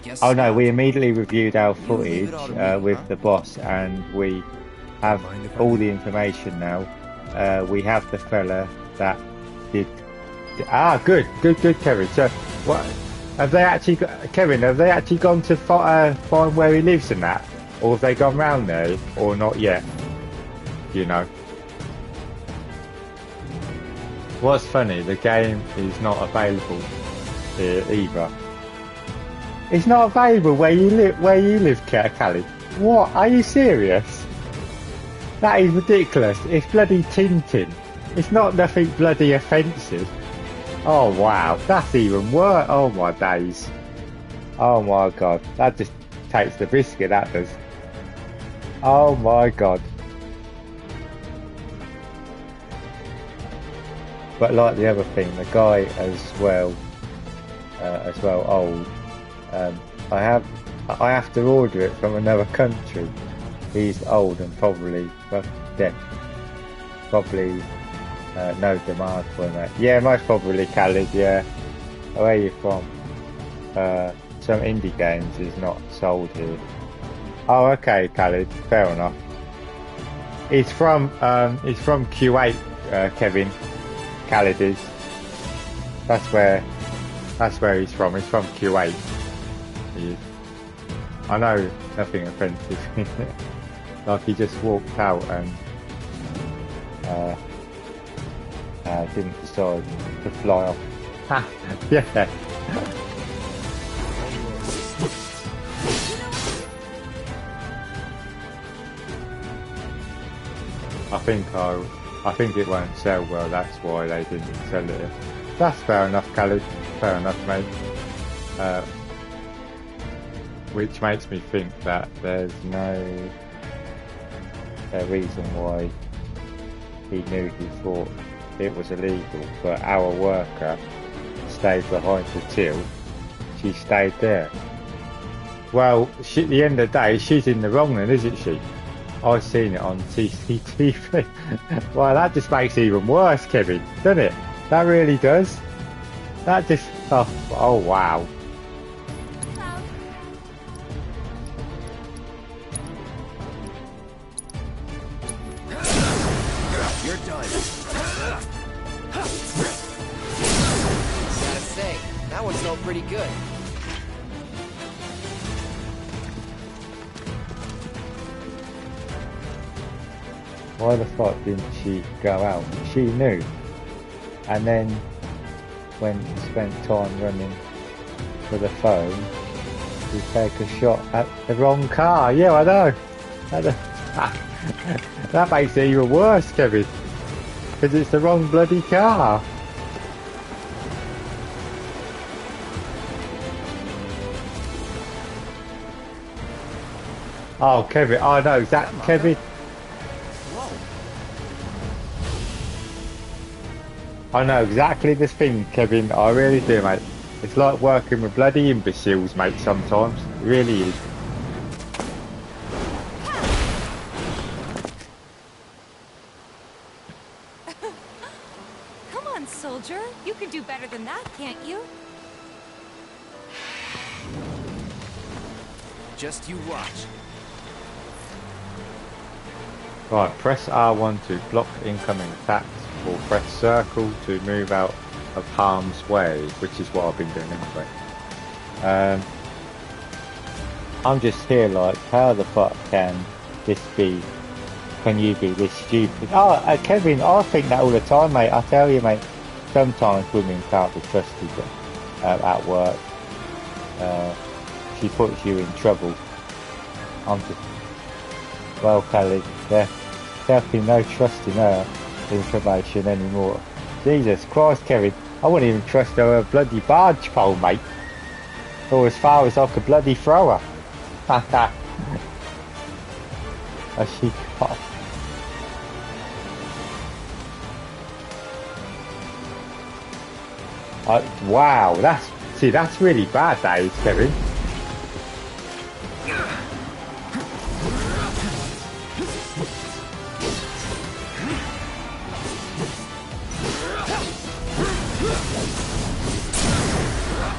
guess. Oh no, we immediately reviewed our footage with the boss, and we have all the information now. We have the fella that did. Good, Kevin. So, what have they actually got, Kevin? Have they actually gone to find where he lives and that, or have they gone round there, or not yet? You know. What's funny? The game is not available here either. It's not available where you live, Khaled. What? Are you serious? That is ridiculous. It's bloody Tintin. It's not nothing bloody offensive. Oh wow, that's even worse. Oh my days. Oh my god, that just takes the biscuit, that does. Oh my god. But like the other thing, the guy as well old. I have to order it from another country. He's old and probably dead. Probably no demand for it. Yeah, most probably Khaled. Yeah, where are you from? Some indie games is not sold here. Oh, okay, Khaled. Fair enough. He's from Kuwait, Kevin. Khaled is. That's where he's from. He's from Kuwait. He is. I know nothing offensive. Like he just walked out and didn't decide to fly off. Yeah. I think it won't sell well. That's why they didn't sell it. That's fair enough, Khaled. Fair enough, mate. Which makes me think that there's no reason why he thought it was illegal, but our worker stayed behind the till. She stayed there. Well, at the end of the day, she's in the wrong then, isn't she? I've seen it on CCTV. Well, that just makes it even worse, Kevin, doesn't it? That really does. That just... Oh wow. You're done. Gotta say, that one smelled pretty good. Why the fuck didn't she go out? She knew. And then when he spent time running for the phone, he take a shot at the wrong car. Yeah, I know. That makes it even worse, Kevin. Because it's the wrong bloody car. Oh, Kevin. I know exactly, Kevin. I know exactly this thing, Kevin. I really do, mate. It's like working with bloody imbeciles, mate, sometimes. It really is. Come on, soldier. You can do better than that, can't you? Just you watch. Right, press R1 to block incoming attacks, or press circle to move out of harm's way, which is what I've been doing anyway. I'm just here like, how the fuck can you be this stupid? Oh, Kevin, I think that all the time, mate. I tell you, mate, sometimes women can't be trusted at work. She puts you in trouble. I'm just... Well, Kelly, there's definitely no trust in her information anymore. Jesus Christ, Kevin, I wouldn't even trust her bloody barge pole, mate. Or as far as I could bloody throw her. She got... Wow, that's really bad, that is, Kevin.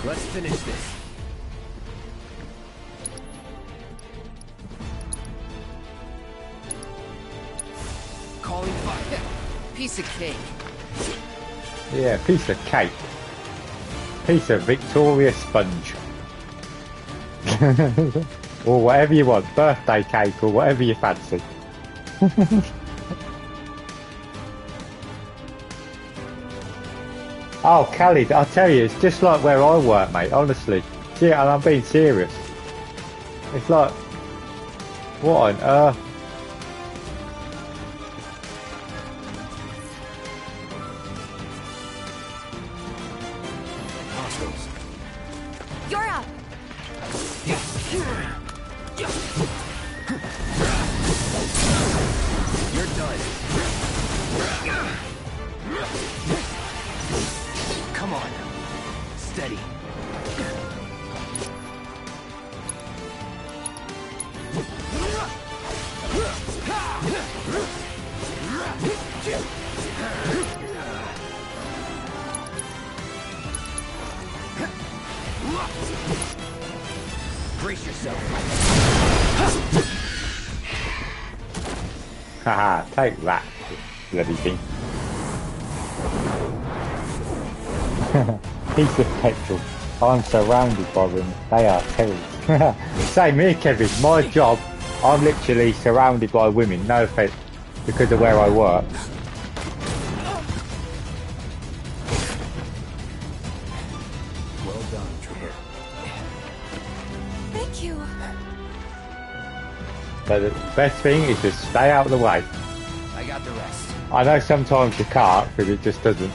Let's finish this. Calling fire. Piece of cake. Yeah, piece of cake. Piece of Victoria sponge. Or whatever you want. Birthday cake or whatever you fancy. Oh, Khalid, I'll tell you, it's just like where I work, mate, honestly. Yeah, and I'm being serious. It's like, what on earth? hostiles. You're up. You're done. Come on. Steady. Brace yourself. Haha, take that, bloody thing. Piece of petrol. I'm surrounded by them. They are terrible. Same here, Kevin. My job, I'm literally surrounded by women. No offense, because of where I work. Well done, Trooper. Thank you. So the best thing is to stay out of the way. I got the rest. I know sometimes you can't because it just doesn't.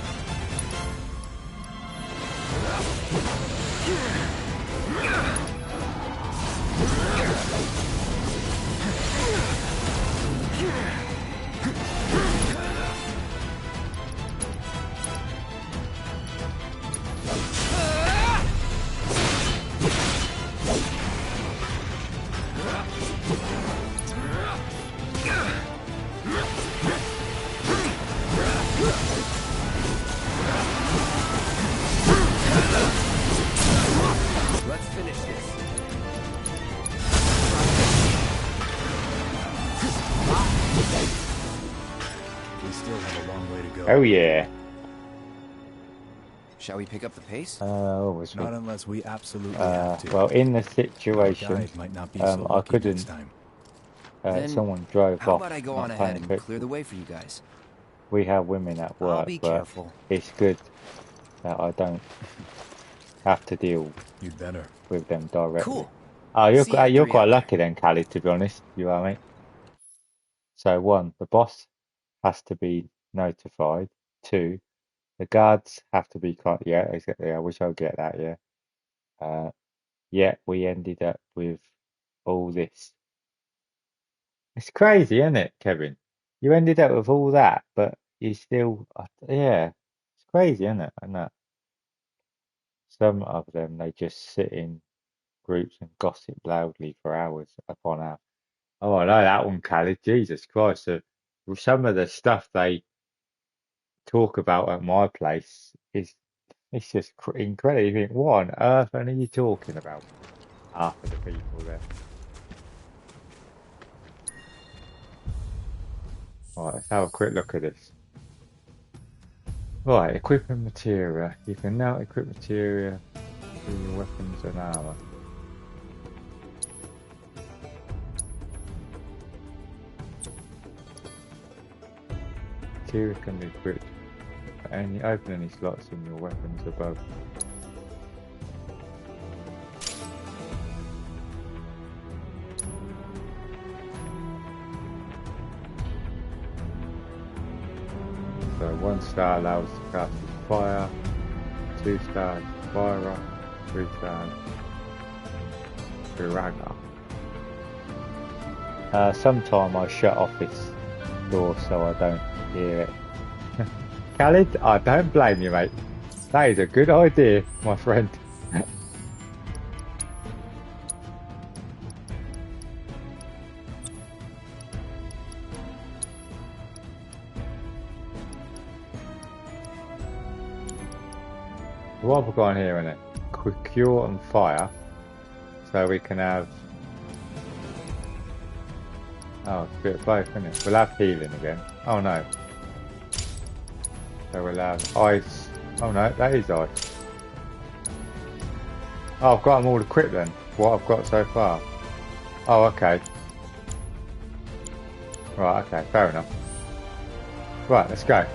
Let's finish this. We still have a long way to go. Oh yeah. Shall we pick up the pace? Not unless we absolutely have to. Well, in the situation, Guide might not be so I lucky couldn't. next time. Then Someone drove how off. about I go not on ahead paying and petrol. clear the way for you guys? We have women at work, I'll be but careful. it's good that I don't have to deal You'd better. with them directly. Cool. Oh, you're See you at you're the quite reactor. lucky then, Callie, to be honest. You are, mate. So 1, the boss has to be notified. 2, the guards have to be yeah, exactly. I wish I'd get that, yeah. Yeah, we ended up with all this. It's crazy, isn't it, Kevin? You ended up with all that, but you still, yeah, it's crazy, isn't it? And that some of them, they just sit in groups and gossip loudly for hours upon hours. Oh, I know that one, Khaled. Jesus Christ. Some of the stuff they talk about at my place is it's just incredible. You think, what on earth are you talking about? Half of the people there. Right, let's have a quick look at this. Right, equipment material. You can now equip material to your weapons and armor. Material can be equipped. Open any slots in your weapons above. So 1 star allows to cast fire, 2 stars fire, 3 stars Piraga. Sometime I shut off this door so I don't hear it. Khalid, I don't blame you, mate. That is a good idea, my friend. What have we got on here in it? Cure and fire. So we can have... Oh, it's a bit of both, isn't it? We'll have healing again. Oh no. So we'll have ice. Oh no, that is ice. Oh, I've got them all equipped then. What I've got so far. Oh, okay. Right, okay, fair enough. Right, let's go.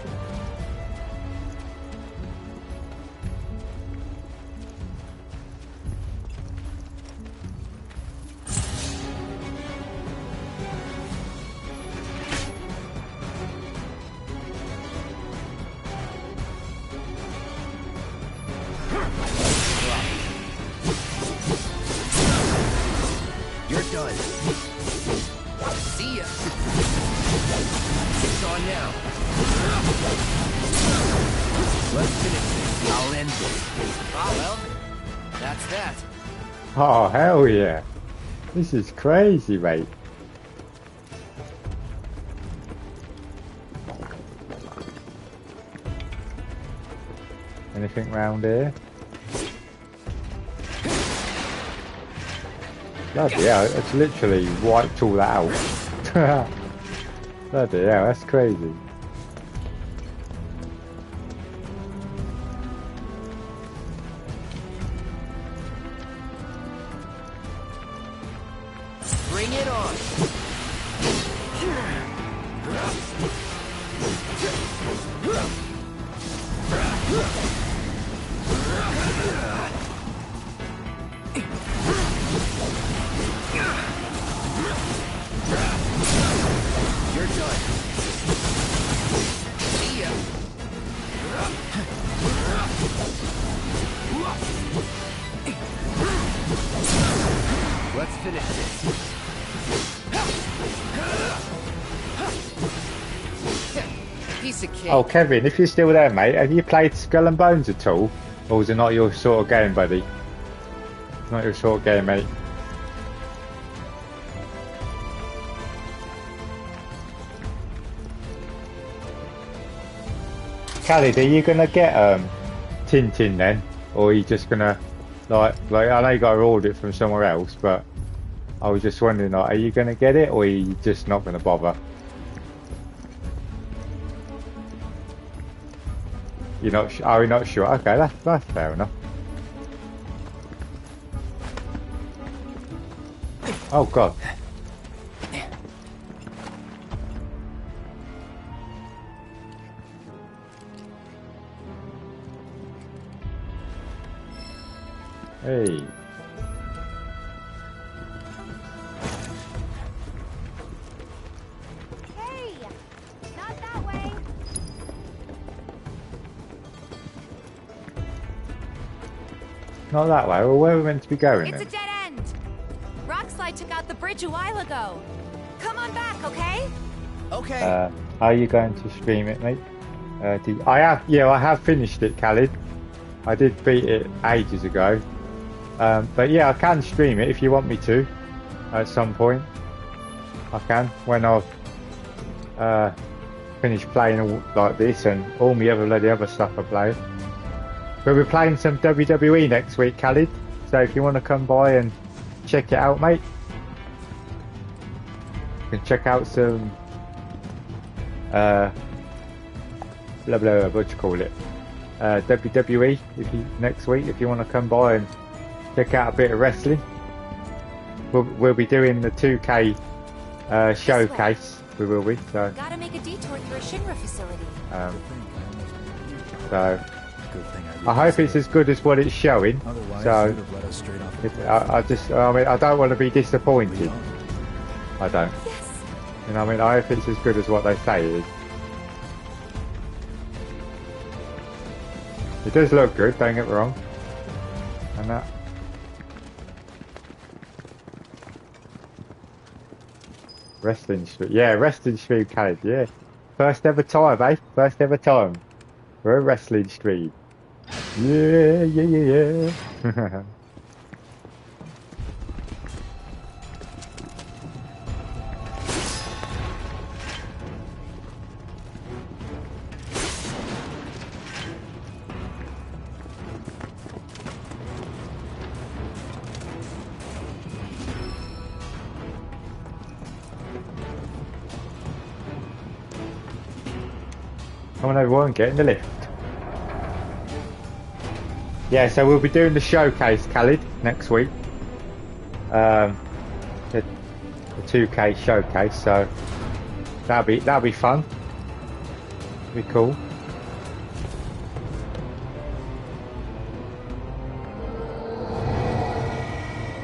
done. See ya. It's on now. Let's finish this. I'll end this. Ah, well, that's that. Oh, hell yeah. This is crazy, mate. Anything round here? Bloody hell, it's literally wiped all that out. Bloody hell, that's crazy. Bring it on. You're done. See ya. Let's finish this. Piece of cake. Oh, Kevin, if you're still there, mate, have you played Skull and Bones at all? Or is it not your sort of game, buddy? Not your sort of game, mate. Khalid, are you gonna get Tintin then, or are you just gonna like I know you got to order it from somewhere else, but I was just wondering, like, are you gonna get it, or are you just not gonna bother? You're not? Are you not sure? Okay, that's fair enough. Oh God. Hey. Hey! Not that way! Not that way. Well, where are we meant to be going It's then? a dead end. Rockslide took out the bridge a while ago. Come on back, okay? Okay. Are you going to stream it, mate? I have finished it, Khalid. I did beat it ages ago. But yeah, I can stream it if you want me to. At some point, I can when I've finished playing all like this and all my other stuff I play. But we're playing some WWE next week, Khalid. So if you want to come by and check it out, mate, you can check out some blah blah, what do you call it? WWE next week if you want to come by and check out a bit of wrestling. We'll be doing the 2K showcase. We will be. So. Gotta make a detour through a Shinra facility. So. I hope it's as good as what it's showing. So. I don't want to be disappointed. I don't. Yes. You know what I mean? I hope it's as good as what they say it is. It does look good, don't get me wrong. And that. Wrestling stream. Yeah, wrestling stream, Khalid, yeah. First ever time, eh? First ever time. We're a wrestling stream. Yeah, yeah, yeah, yeah. Come on everyone, get in the lift. Yeah, so we'll be doing the showcase, Khalid, next week. The 2K showcase, so that'll be fun. Be cool.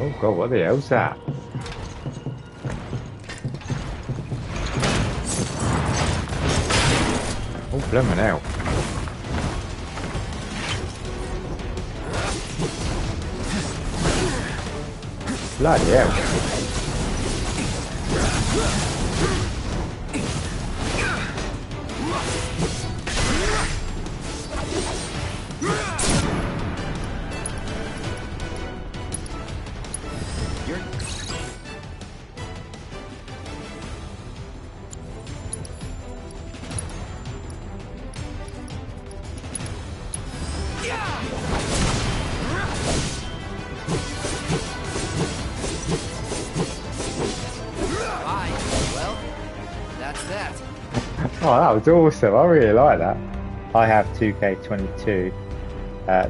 Oh God, what the hell's that? Oh, blimmin' hell. Bloody hell. Oh, that was awesome. I really like that. I have 2K22.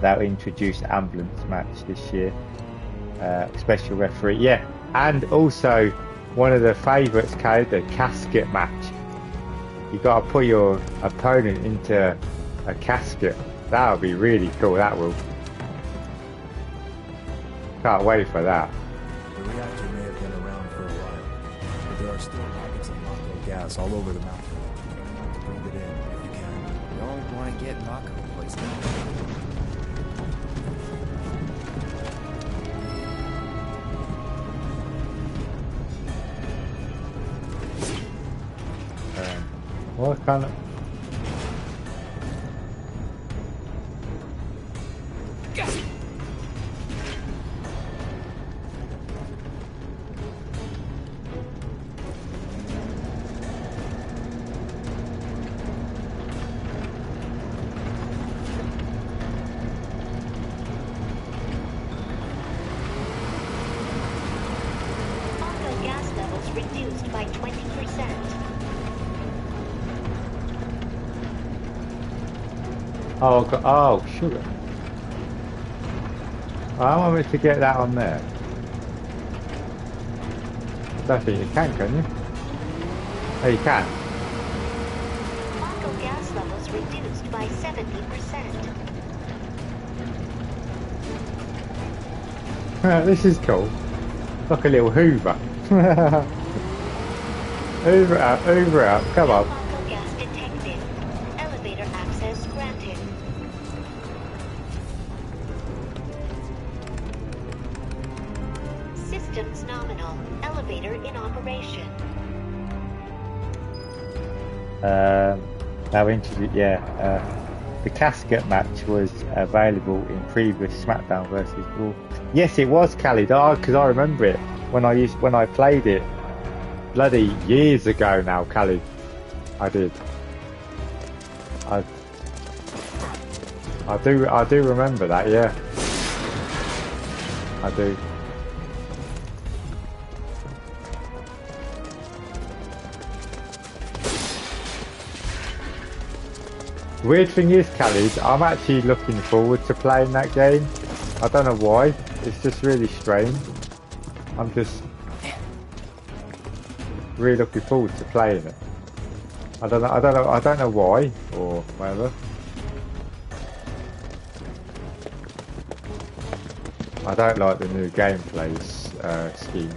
They'll introduce ambulance match this year. Special referee, yeah. And also, one of the favourites, the casket match. You got to put your opponent into a casket. That would be really cool. That will. Can't wait for that. The reactor may have been around for a while, but there are still pockets of Mako gas all over the mountain. Breathe it in if you can. Don't want to get Mako poisoning. What kind of... Gas levels reduced by 20%. Oh, sugar. I want me to get that on there. I don't think you can you? Oh, you can. Mako gas levels reduced by 70%. This is cool. Like a little Hoover. Hoover up, come on. Mako gas detected. Elevator access granted. Systems nominal. Elevator in operation. Now introduce, the casket match was available in previous SmackDown versus Raw. Yes, it was, Khalid. Because I remember it when I played it, bloody years ago now, Khalid. I did. I do remember that. Yeah, I do. Weird thing is, Khalid, I'm actually looking forward to playing that game. I don't know why. It's just really strange. I'm just really looking forward to playing it. I don't know why or whatever. I don't like the new gameplay scheme.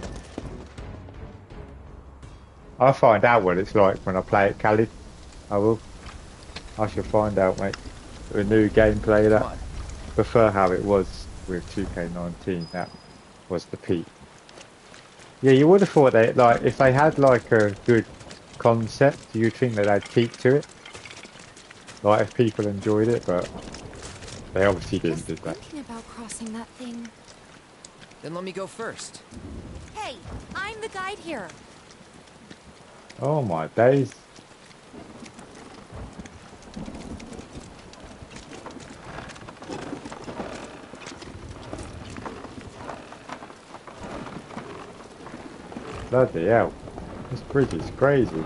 I'll find out what it's like when I play it, Khalid. I will. I shall find out, mate. The new gameplay, that prefer how it was with 2K19. That was the peak. Yeah, you would have thought that, like, if they had like a good concept, you'd think that they'd keep to it. Like, if people enjoyed it, but they obviously didn't, did they? Thinking about crossing that thing. Then let me go first. Hey, I'm the guide here. Oh my days. Bloody hell. This bridge is crazy.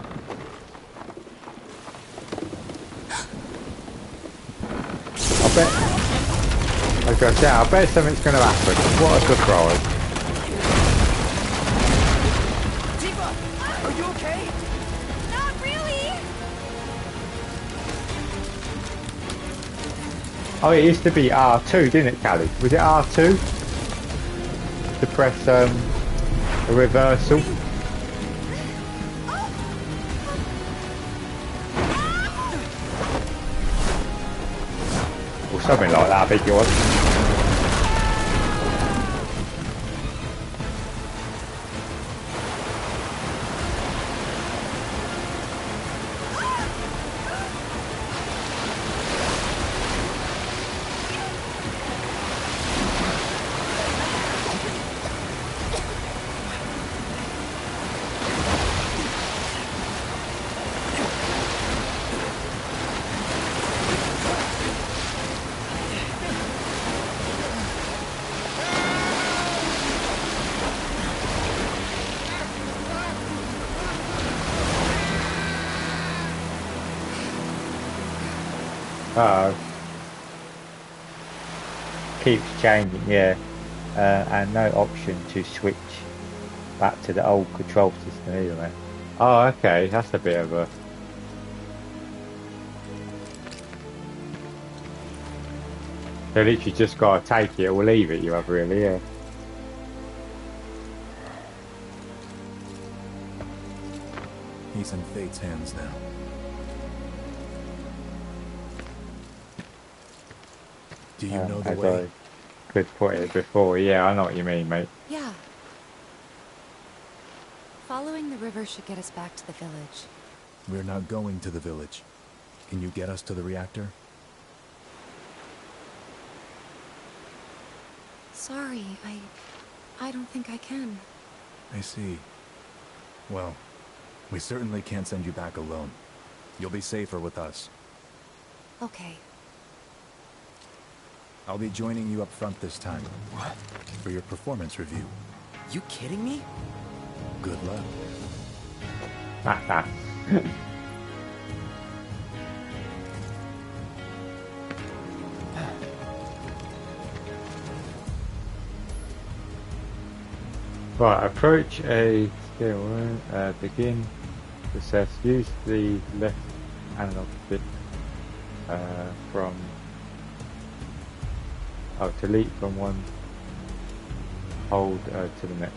I bet something's going to happen. What a surprise. Tifa, are you okay? Not really. Oh, it used to be R2, didn't it, Callie? Was it R2? To press a reversal? Or something like that, I think it was. Uh-oh. Keeps changing, yeah. And no option to switch back to the old control system either, mate. Oh, okay, that's a bit of a... So literally just gotta take it or leave it, you have really, yeah. He's in Fate's hands now. Do you know the As way? I could put it before, yeah, I know what you mean, mate. Yeah. Following the river should get us back to the village. We're not going to the village. Can you get us to the reactor? Sorry, I don't think I can. I see. Well, we certainly can't send you back alone. You'll be safer with us. Okay. I'll be joining you up front this time. What? For your performance review. You kidding me? Good luck. Right, approach a skill room, begin process, use the left analog stick from to leap from one hold to the next.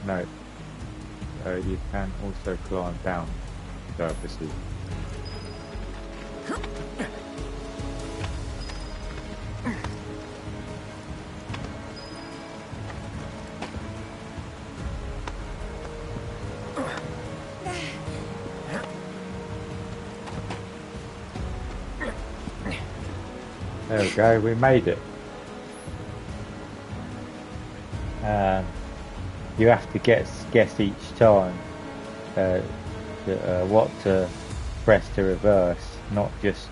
No, you can also climb down surfaces. There we go, we made it. You have to guess each time what to press to reverse, not just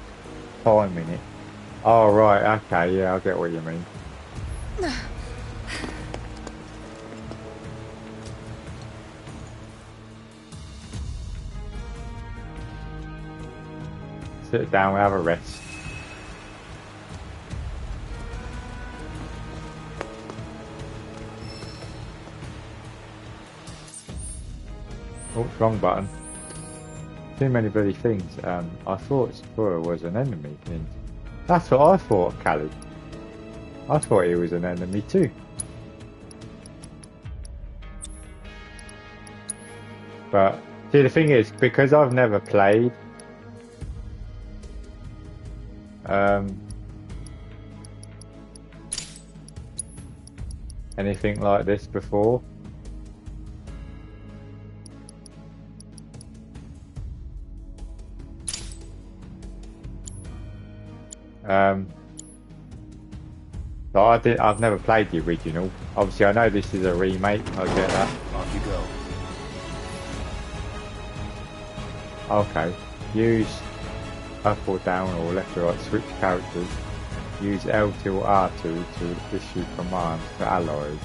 timing it. Oh right, okay, yeah, I get what you mean. Sit down, we'll have a rest. Oh, wrong button. Too many bloody things. I thought Spur was an enemy. And that's what I thought, Callie. I thought he was an enemy too. But, see, the thing is, because I've never played anything like this before, so I've never played the original. Obviously, I know this is a remake. I get that. Off you go. Okay. Use up or down or left or right. Switch characters. Use L2 or R2 to issue commands to allies.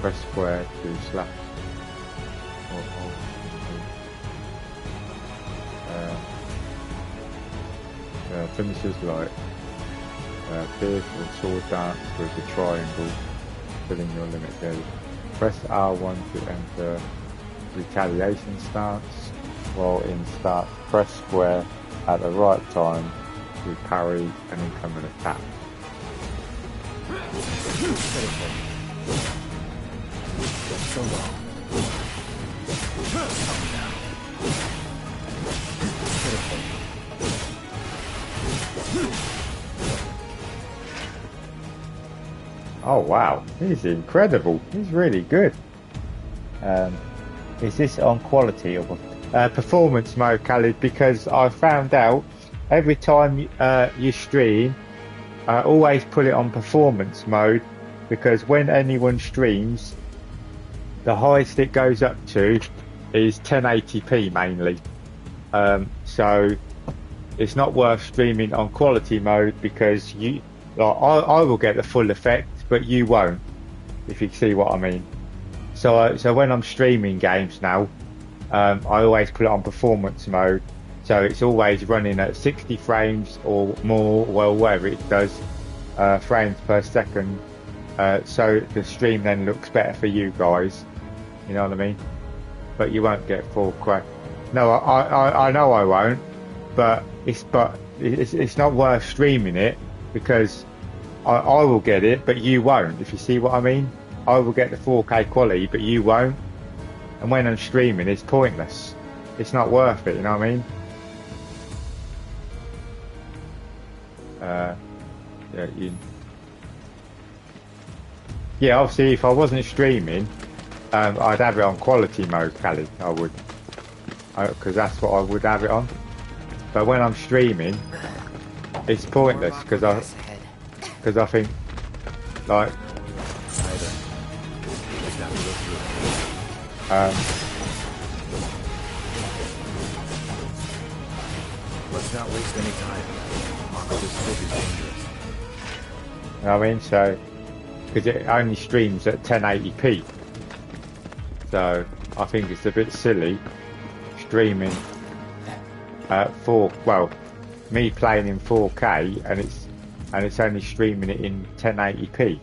Press square to slap. Finishes like pierce or sword dance with the triangle, filling your limit gauge. Press R1 to enter retaliation stance, while in start press square at the right time to parry an incoming attack. So long. Oh wow, he's incredible. He's really good. Is this on quality or performance mode, Khalid? Because I found out every time you stream, I always put it on performance mode, because when anyone streams, the highest it goes up to is 1080p mainly. So it's not worth streaming on quality mode, because I will get the full effect, but you won't, if you see what I mean. So when I'm streaming games now, I always put it on performance mode, So it's always running at 60 frames or more, well, whatever it does, frames per second. So the stream then looks better for you guys. You know what I mean? But you won't get 4K. No, I know I won't. But it's not worth streaming it because I will get it, but you won't. If you see what I mean, I will get the 4K quality, but you won't. And when I'm streaming, it's pointless. It's not worth it. You know what I mean? Yeah, obviously, if I wasn't streaming, I'd have it on quality mode, Callie. I would, because that's what I would have it on. But when I'm streaming, it's pointless because I think like let's not waste any time. This thing is dangerous. You know what I mean? So, because it only streams at 1080p, so I think it's a bit silly streaming at me playing in 4K and it's only streaming it in 1080p,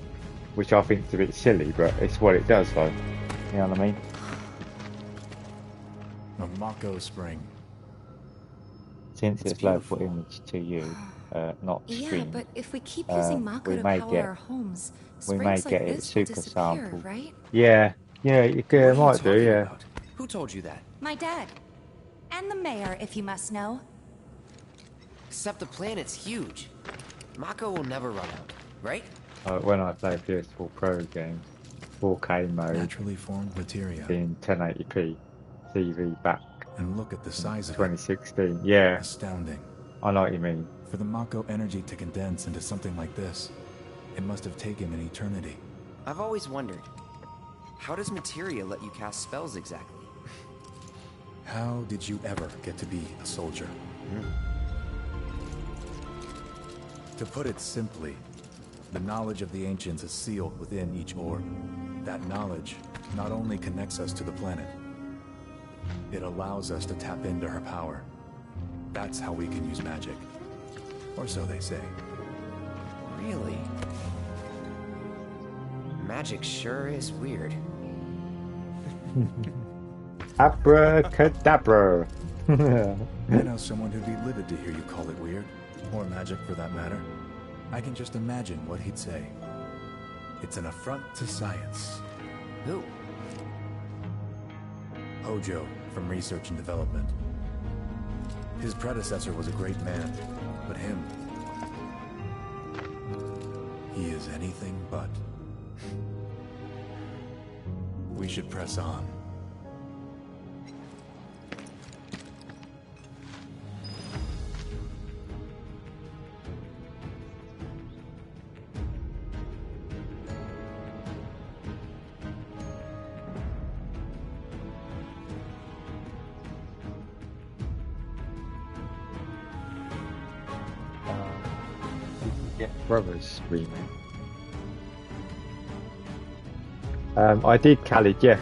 which I think is a bit silly, but it's what it does, though. You know what I mean? A Mako spring. Since it's local image to you, not stream. Yeah, but if we keep using Mako to power our homes, we may springs get like it this will super disappear, sample. right? Yeah, you might do, yeah. About? Who told you that? My dad. And the mayor, if you must know. Except the planet's huge. Mako will never run out, right? When I play PS4 Pro games, 4K mode, Naturally formed materia. in 1080p, TV back. And look at the size of 2016, yeah. Astounding. I know what you mean. For the Mako energy to condense into something like this, it must have taken an eternity. I've always wondered, how does materia let you cast spells exactly? How did you ever get to be a soldier? To put it simply, the knowledge of the ancients is sealed within each orb. That knowledge not only connects us to the planet, it allows us to tap into her power. That's how we can use magic. Or so they say. Really? Magic sure is weird. Abracadabra. I know someone who'd be livid to hear you call it weird, or magic for that matter. I can just imagine what he'd say. It's an affront to science. Who? Hojo, from Research and Development. His predecessor was a great man, but him... he is anything but. We should press on. Brothers screaming. I did Khalid, yes.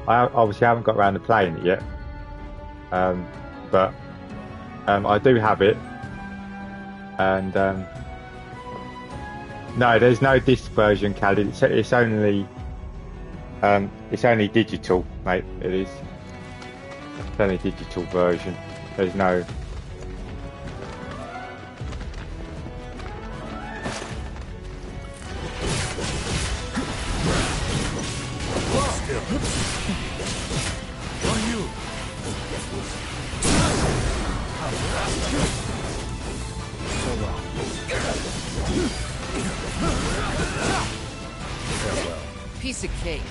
I obviously haven't got around to playing it yet. But I do have it. And no, there's no disc version, Khalid. It's only digital, mate. It is. It's only digital version. There's no. Piece of cake.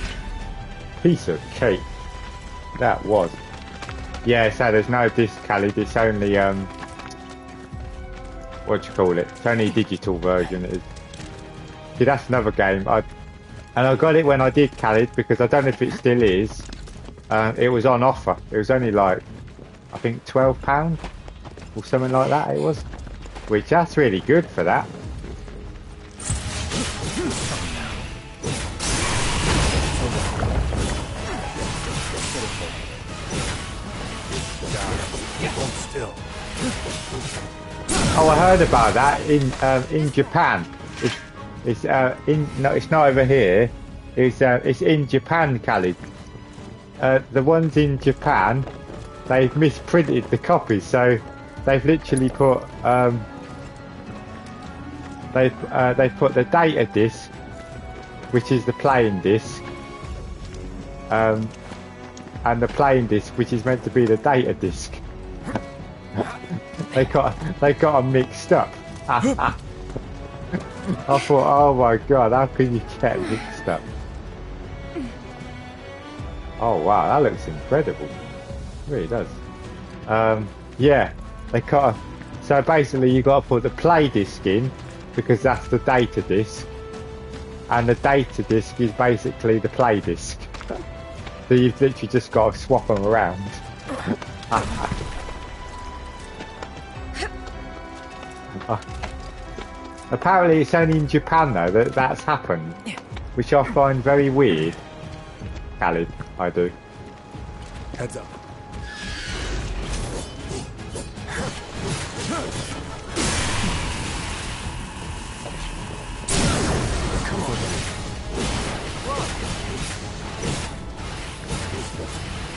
Piece of cake. That was. Yeah, so there's no disc, Khalid. It's only what do you call it? It's only a digital version. It is. See, that's another game. I got it when I did Khalid because I don't know if it still is. It was on offer. It was only like I think £12 or something like that. It was, which that's really good for that. Hold still. Oh, I heard about that in Japan. It's no, it's not over here. It's in Japan, Khalid. The ones in Japan, they've misprinted the copies, so they've literally put they've put the data disc, which is the playing disc, and the playing disc, which is meant to be the data disc. they got them mixed up. I thought, oh my god, how can you get mixed up? Oh wow, that looks incredible. It really does. Yeah, they got. So basically, you got to put the play disc in because that's the data disc, and the data disc is basically the play disc. So you've literally just got to swap them around. Apparently, it's only in Japan though that's happened, which I find very weird. Khalid, I do. Heads up. Come on.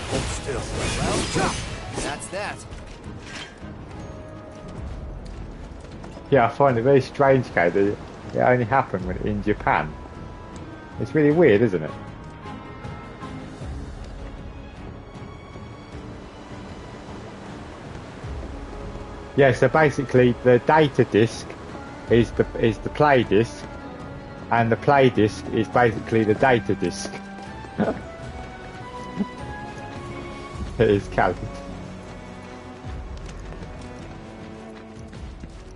Hold still. Well, that's that. Yeah, I find it very strange, Khalid, that it only happened when in Japan. It's really weird, isn't it? Yeah, so basically the data disc is the play disc, and the play disc is basically the data disc. It is Khalid.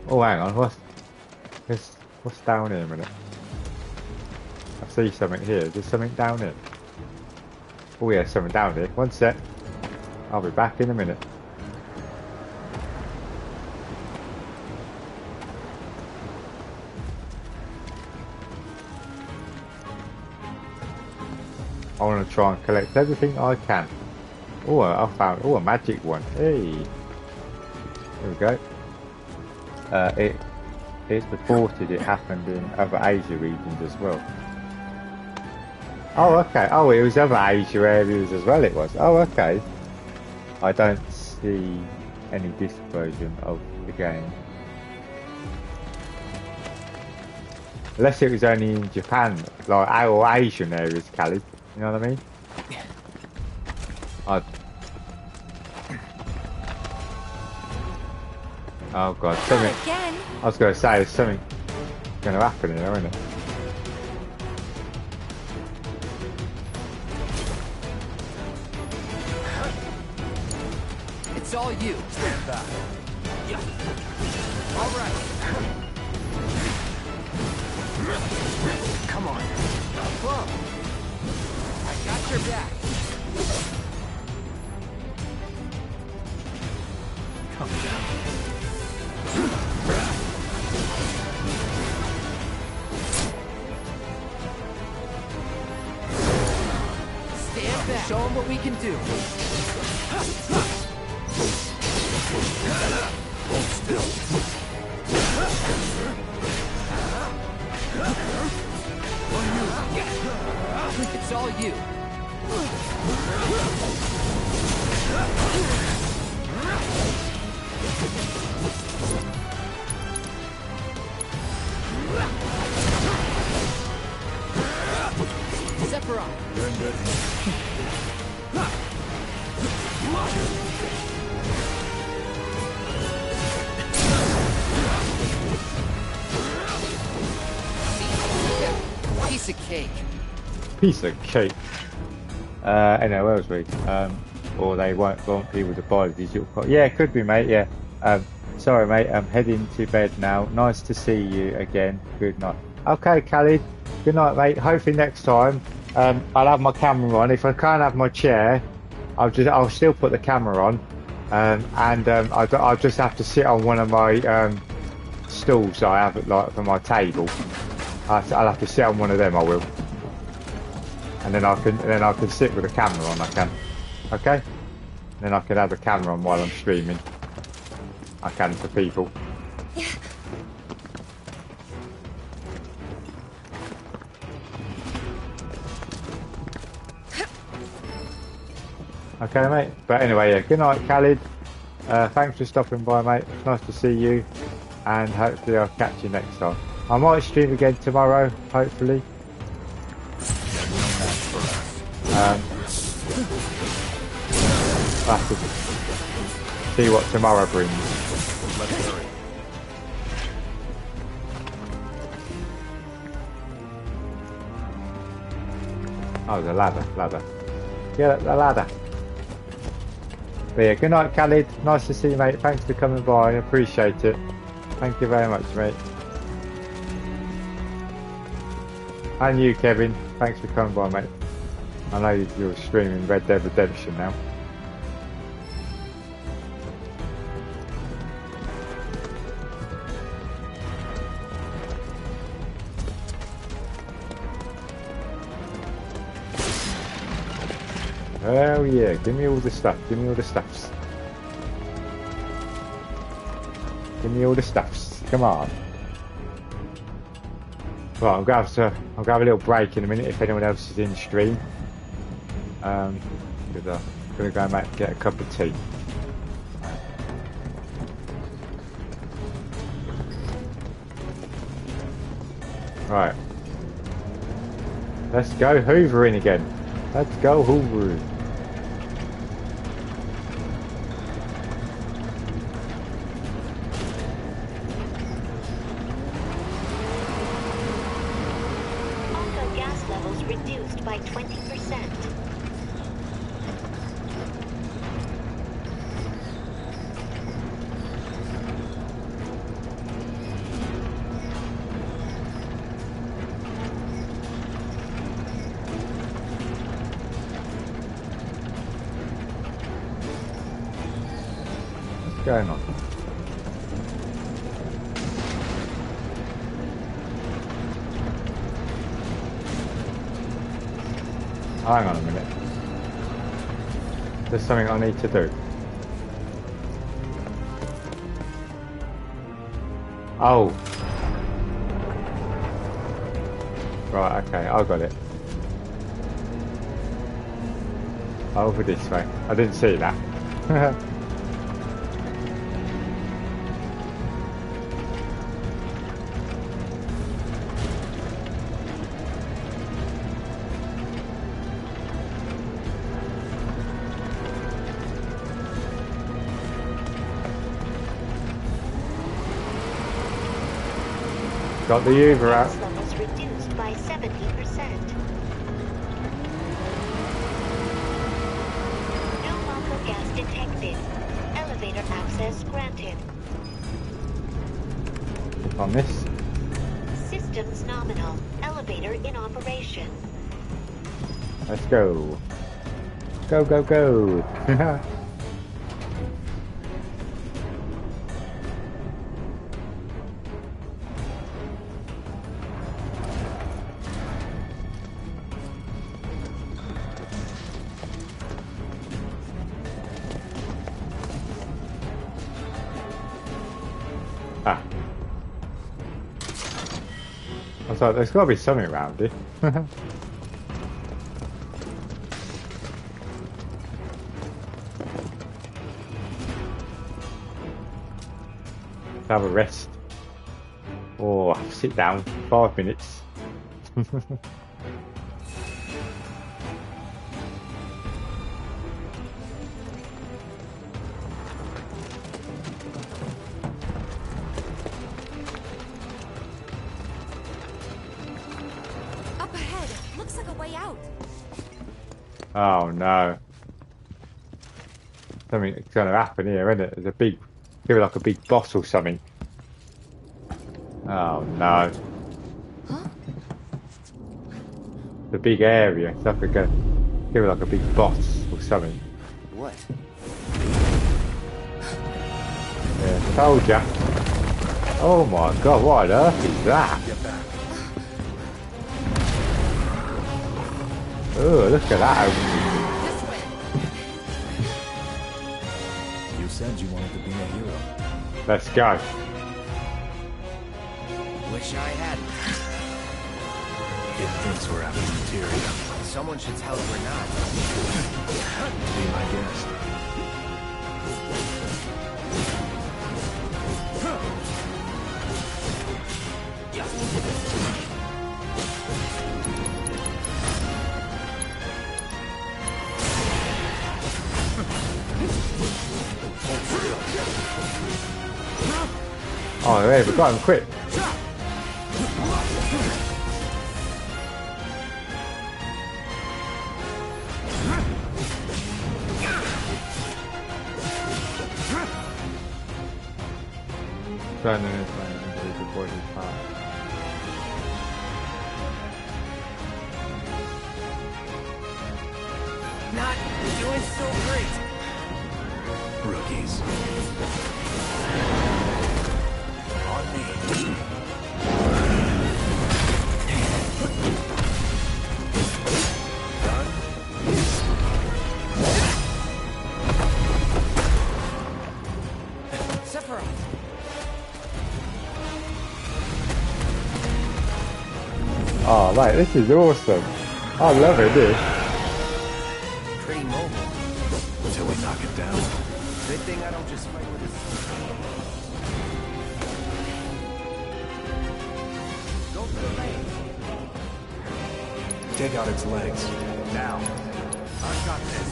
Oh, hang on, what's down here a minute? I see something here. Is there something down here? Oh yeah, something down here. One sec. I'll be back in a minute. I want to try and collect everything I can. Oh, I found a magic one. Hey, there we go. It's reported it happened in other Asia regions as well. Oh, okay. Oh, it was other Asia areas as well. It was. Oh, okay. I don't see any disc version of the game. Unless it was only in Japan, like our Asian areas, Khalid. You know what I mean? Oh god, something. Again. I was going to say, there's something going to happen here, isn't it? It's all you. Stand back. Yeah. All right. Come on. Whoa. I got your back. Come down. Stand back. Show them what we can do. Hold still. It's all you. Sephiroth. Piece of cake. Piece of cake. Anyway, where was we? Or they won't want people to buy the digital copy. Yeah, it could be, mate. Yeah. Sorry, mate. I'm heading to bed now. Nice to see you again. Good night. Okay, Khalid. Good night, mate. Hopefully next time I'll have my camera on. If I can't have my chair, I'll still put the camera on, and I'll just have to sit on one of my stools that I have like for my table. I'll have to sit on one of them. I will, and then I can sit with the camera on. I can, okay. Then I can have the camera on while I'm streaming. I can for people. Okay, mate. But anyway, yeah. Good night, Khalid. Thanks for stopping by, mate. It's nice to see you, and hopefully I'll catch you next time. I might stream again tomorrow, hopefully. I'll have to see what tomorrow brings. Let's hurry. Oh, the ladder. Yeah, the ladder. But yeah, good night, Khalid. Nice to see you, mate. Thanks for coming by. I appreciate it. Thank you very much, mate. And you, Kevin. Thanks for coming by, mate. I know you're streaming Red Dead Redemption now. Oh yeah, give me all the stuff, give me all the stuffs. Give me all the stuffs, come on. Right, I'm going to have a little break in a minute if anyone else is in stream. I'm gonna go and get a cup of tea. Right. Let's go hoovering again. Let's go hoovering. Auto gas levels reduced by 20%. What's going on? Hang on a minute. There's something I need to do. Oh. Right, okay, I got it. Over this way. I didn't see that. Got the Uber out. Gas levels reduced by 70%. No local gas detected. Elevator access granted. Click on this. Systems nominal. Elevator in operation. Let's go. Go, go, go. I thought there's got to be something around it. Have a rest. Or sit down. 5 minutes. Up ahead. Looks like a way out. Oh no. Something's going to happen here, isn't it? There's a big, feel like a big boss or something. Oh no. Huh? The big area. It's like feel like a big boss or something. What? Yeah, told ya. Oh my god, what on earth is that? Oh, look at that. You said you wanted to be a hero. Let's go. Wish I hadn't. It thinks we're after materia. Someone should tell her we're not. Be my guest. Oh, hey, we got him quick. Turning his man into the body part. Not doing so great. Rookies. On me. Done. Sephiroth. Oh, right, this is awesome. I love it, this. Pretty mobile. Until we knock it down. Good thing I don't just fight with his... Go for the legs. Take out its legs. Now. I've got this.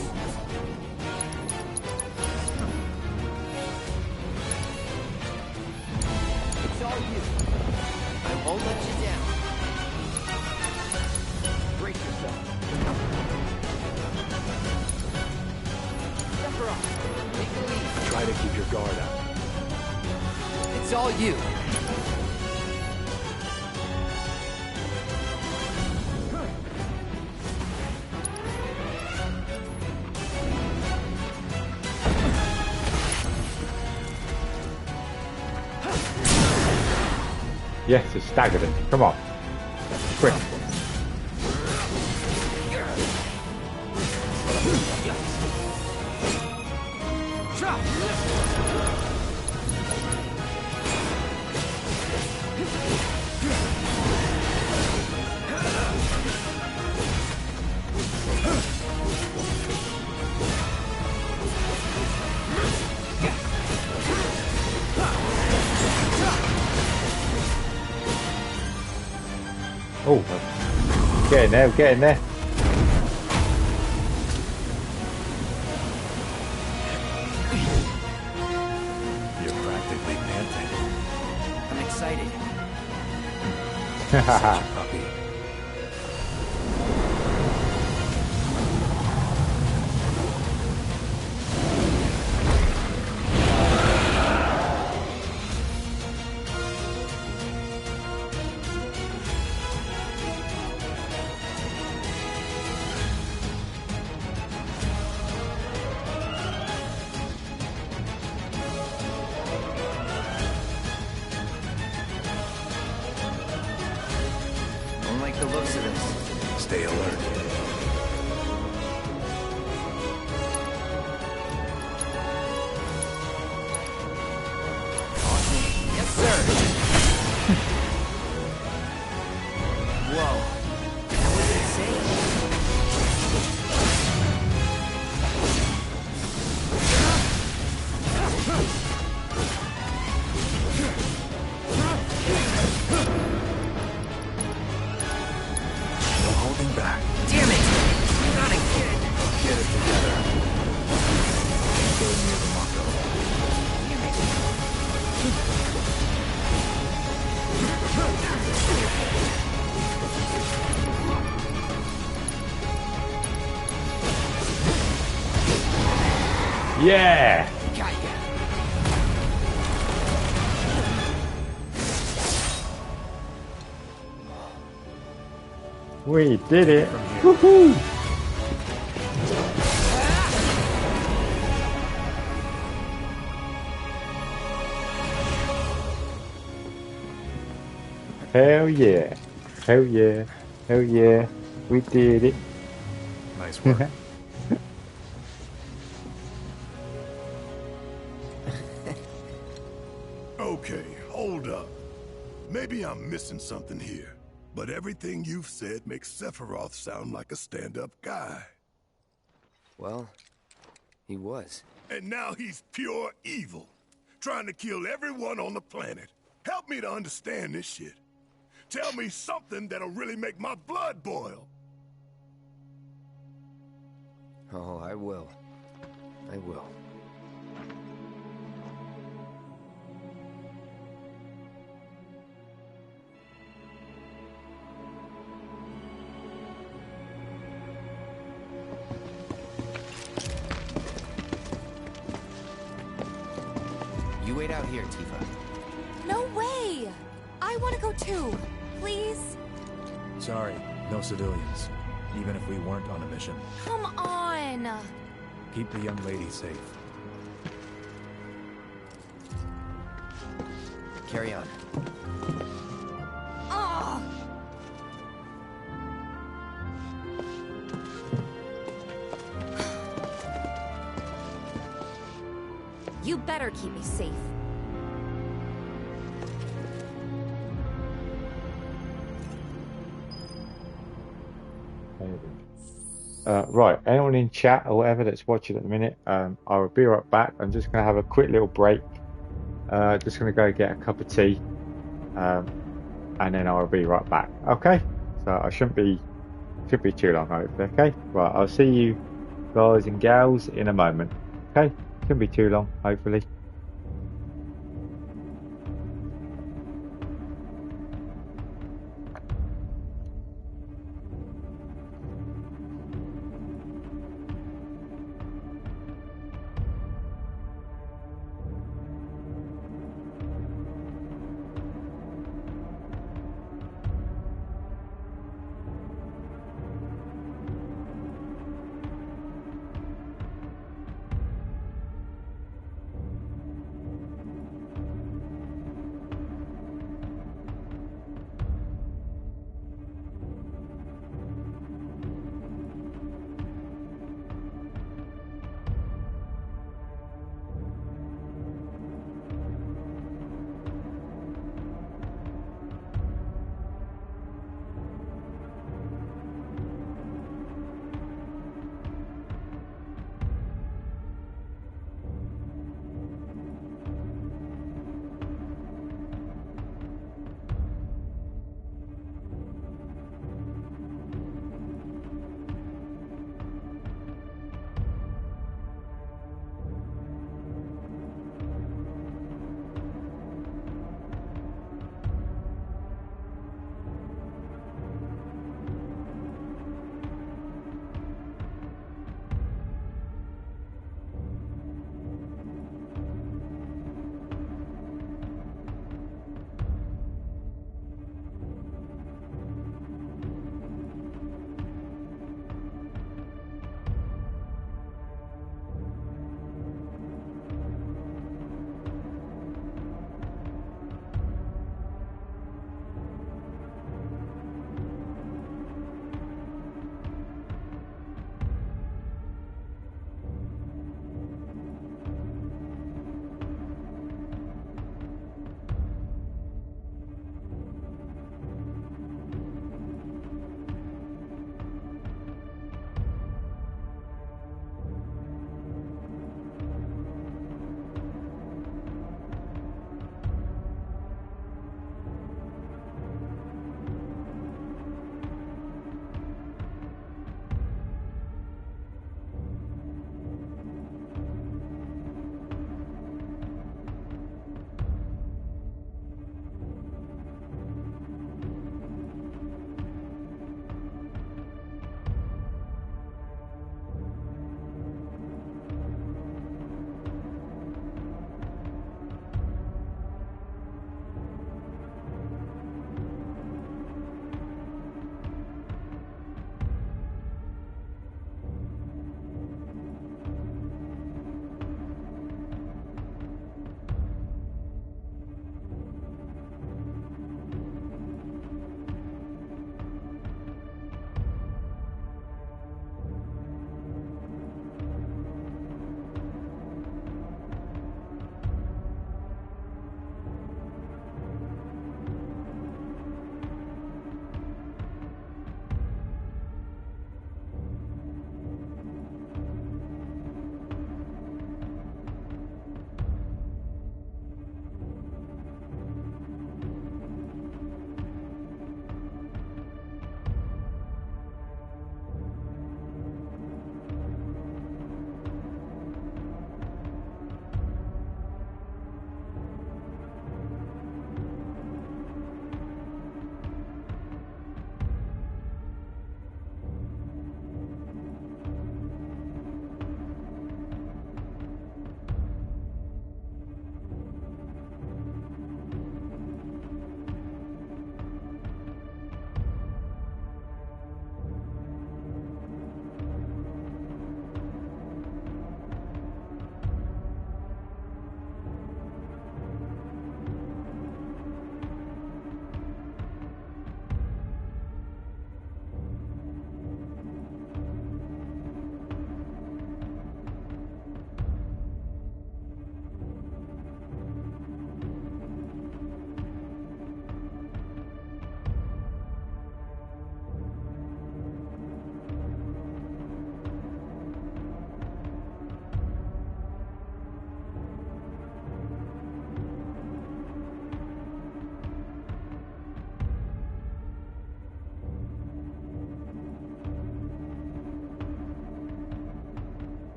It's all you. I won't let you down. Brace yourself. Sephiroth, take the lead. Try to keep your guard up. It's all you. Yes, it's staggered him. Come on. Quick. Oh, get in there, get in there. You're practically panting. I'm excited. Such a puppy. Don't like the looks of this. Stay alert. Yes, sir. Whoa. That was insane. No holding back. Damn it! Not again. Get it together. Go near the Mako. Damn it. Yeah! Got ya. We did it! Woohoo! Hell yeah! Hell yeah! Hell yeah! We did it! Nice work. Okay, hold up. Maybe I'm missing something here. But everything you've said makes Sephiroth sound like a stand-up guy. Well, he was. And now he's pure evil, trying to kill everyone on the planet. Help me to understand this shit. Tell me something that'll really make my blood boil. Oh, I will. I will. You wait out here, Tifa. No way! I want to go too. Please? Sorry, no civilians. Even if we weren't on a mission. Come on! Keep the young lady safe. Carry on. Ugh! You better keep me safe. Right, anyone in chat or whatever that's watching at the minute, I will be right back. I'm just going to have a quick little break. Just going to go get a cup of tea, and then I'll be right back. Okay, so I shouldn't be too long, hopefully. Okay, right, I'll see you guys and gals in a moment. Okay, shouldn't be too long, hopefully.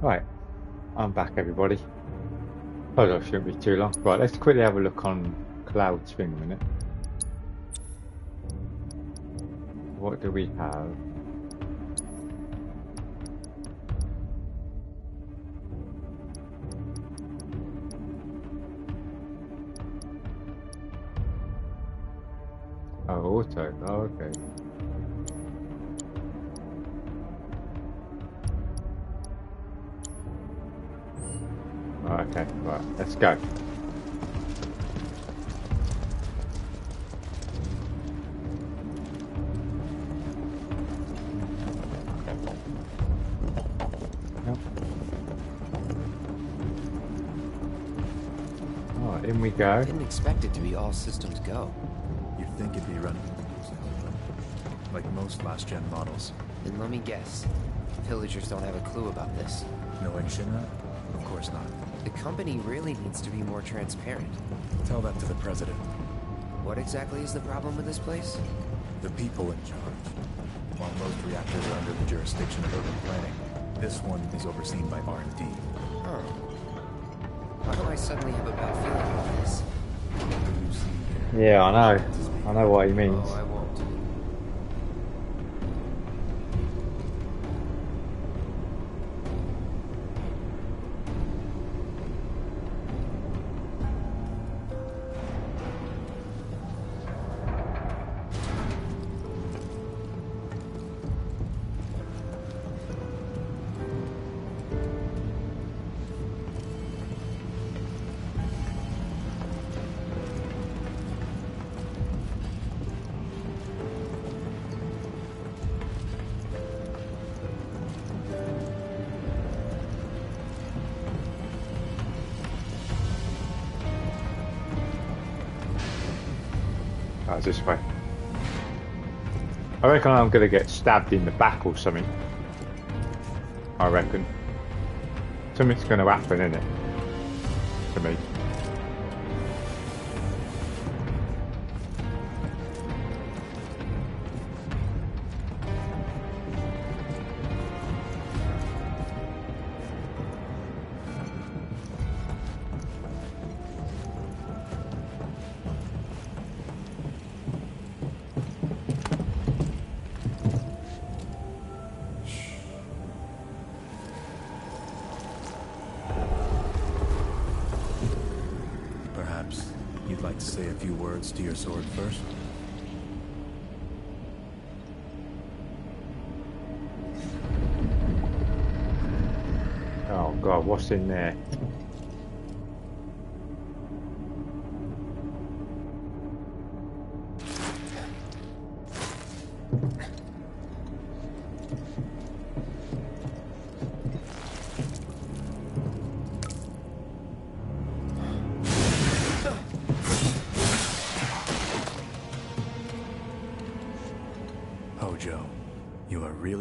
Right, I'm back, everybody. Oh, that shouldn't be too long. Right, let's quickly have a look on Cloud's thing a minute. What do we have? Oh, auto. Oh, okay. Right, okay, right, let's go. Yep. Alright, in we go. Didn't expect it to be all systems go. You'd think it'd be running like most last-gen models. Then let me guess. Villagers don't have a clue about this. Knowing Shinra? Of course not. The company really needs to be more transparent. Tell that to the president. What exactly is the problem with this place? The people in charge. While most reactors are under the jurisdiction of urban planning, this one is overseen by R&D. Huh. Why do I suddenly have a bad feeling about this? Yeah, I know. I know what he means. Oh, I won't. This way. I reckon I'm gonna get stabbed in the back or something. I reckon. Something's gonna happen, innit? To me. To your sword first? Oh god, what's in there?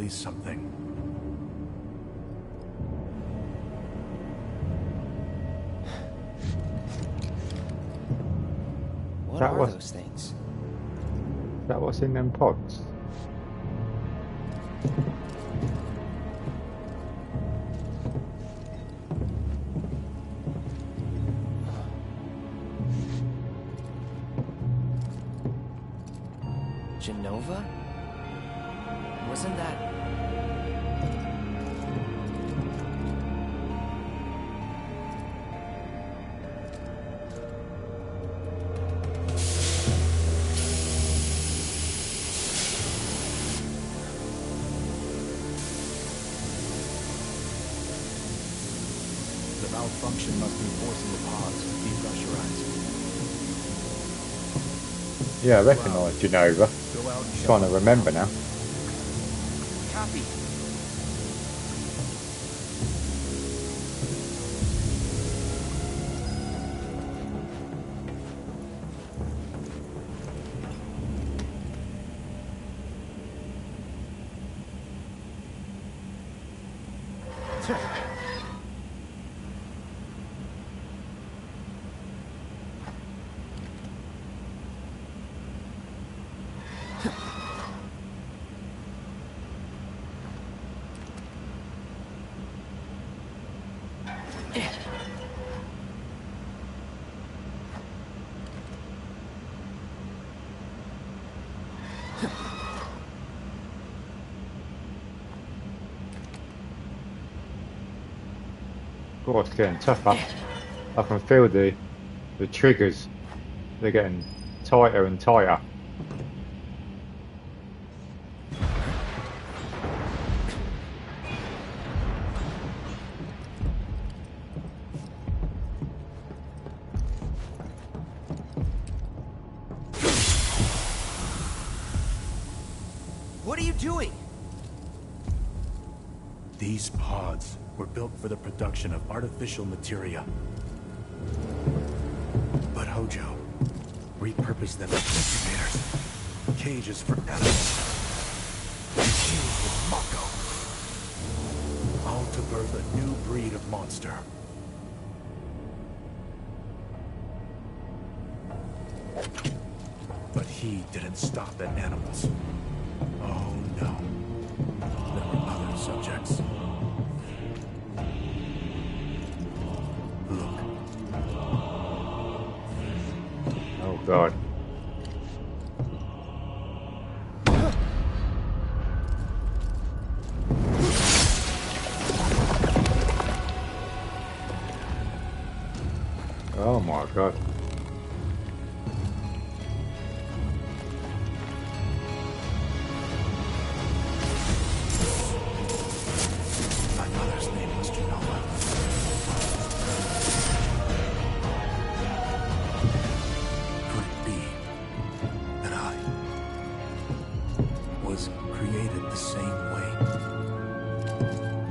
Something. What are those things? Is that what's in them pods? Genova? Wasn't that... Malfunction must be forcing the pods to depressurize. Yeah, I recognise Genova. Trying to remember now. Copy. Oh, it's getting tougher. I can feel the triggers. They're getting tighter and tighter. What are you doing? These pods were built for the production of artificial materia. But Hojo repurposed them as incubators, cages for animals, infused with Mako, all to birth a new breed of monster. But he didn't stop at animals. Oh no. There were other subjects. Look. Oh God. Oh my God. My mother's name was Genova. Could it be that I was created the same way?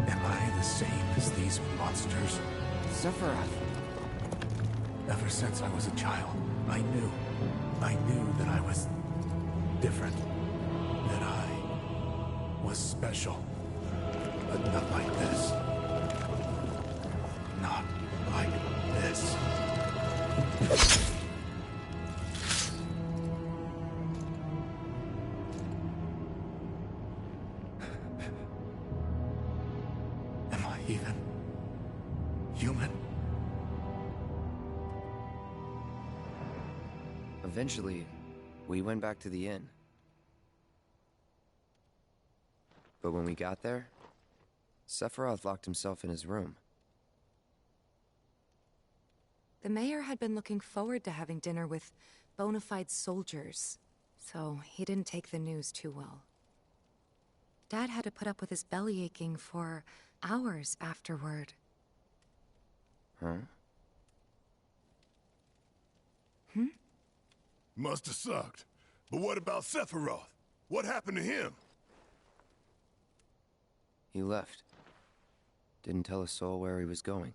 Am I the same as these monsters? Sephiroth. Ever since I was a child, I knew that I was different, that I was special, but not like this. Not like this. Am I even human? Eventually, we went back to the inn. But when we got there, Sephiroth locked himself in his room. The mayor had been looking forward to having dinner with bona fide soldiers, so he didn't take the news too well. Dad had to put up with his belly aching for hours afterward. Huh? Must have sucked. But what about Sephiroth? What happened to him? He left. Didn't tell a soul where he was going.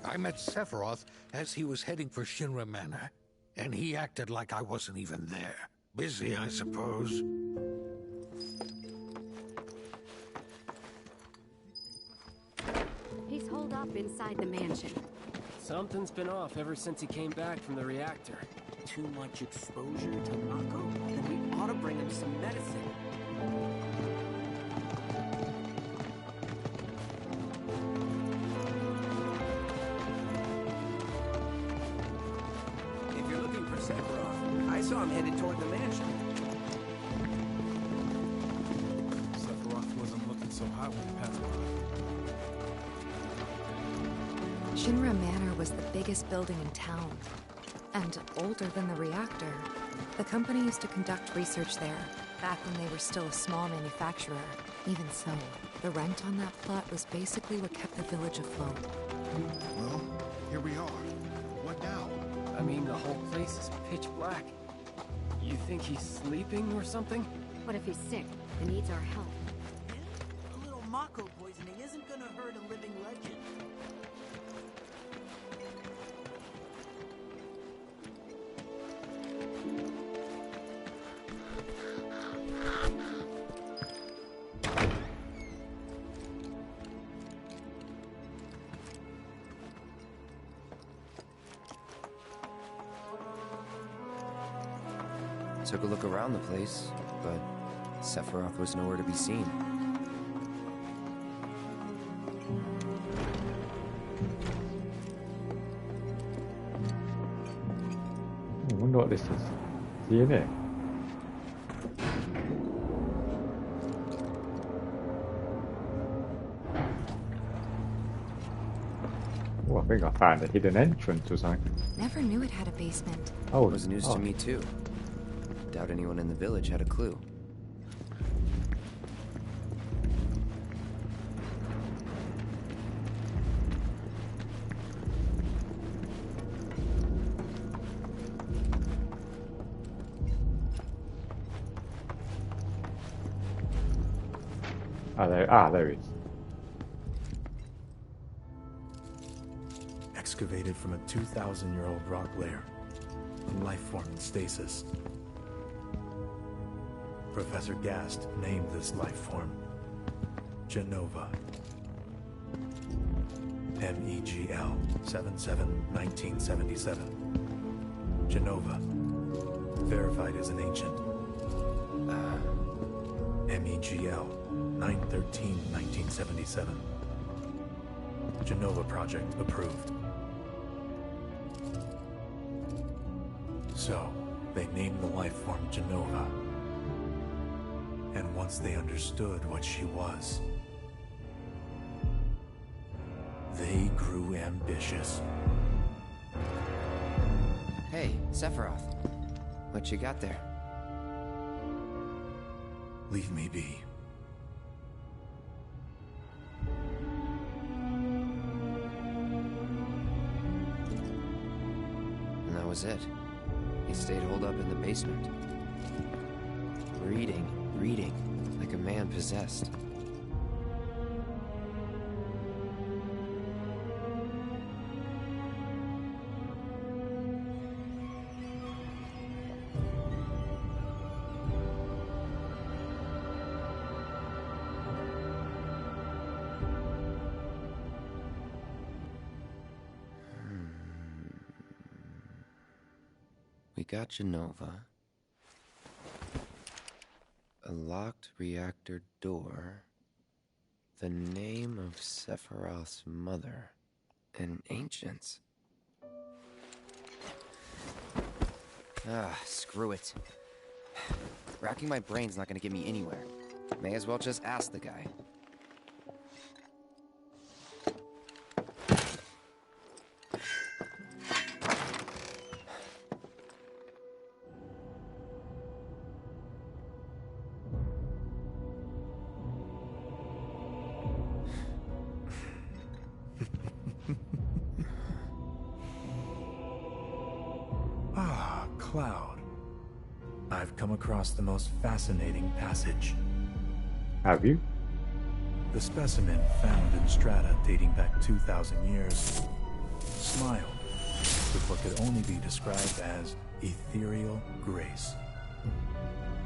I met Sephiroth as he was heading for Shinra Manor, and he acted like I wasn't even there. Busy, I suppose. He's holed up inside the mansion. Something's been off ever since he came back from the reactor. Too much exposure to Mako? Then we ought to bring him some medicine. If you're looking for Sephiroth, I saw him headed toward the mansion. Sephiroth wasn't looking so hot when he passed by. Shinra Manor was the biggest building in town, and older than the reactor. The company used to conduct research there, back when they were still a small manufacturer. Even so, the rent on that plot was basically what kept the village afloat. Well, here we are. What now? I mean, the whole place is pitch black. You think he's sleeping or something? What if he's sick and needs our help? A little Mako poisoning isn't gonna hurt a living legend. Took a look around the place, but Sephiroth was nowhere to be seen. I wonder what this is. Is he in it? Oh, I think I found a hidden entrance or something. Never knew it had a basement. Oh, it was news to me too. Doubt anyone in the village had a clue. There it is. Excavated from a 2,000-year-old rock layer, a life form in stasis. Professor Gast named this life form Genova. MEGL 77-1977. Genova. Verified as an ancient. MEGL 9/13/1977. Genova project approved. So, they named the life form Genova. And once they understood what she was, they grew ambitious. Hey, Sephiroth. What you got there? Leave me be. And that was it. He stayed holed up in the basement. Reading, like a man possessed. We got Genova. A locked reactor door. The name of Sephiroth's mother. And ancients. Screw it. Racking my brain's not gonna get me anywhere. May as well just ask the guy. Cloud. I've come across the most fascinating passage. Have you? The specimen found in strata dating back 2,000 years smiled with what could only be described as ethereal grace.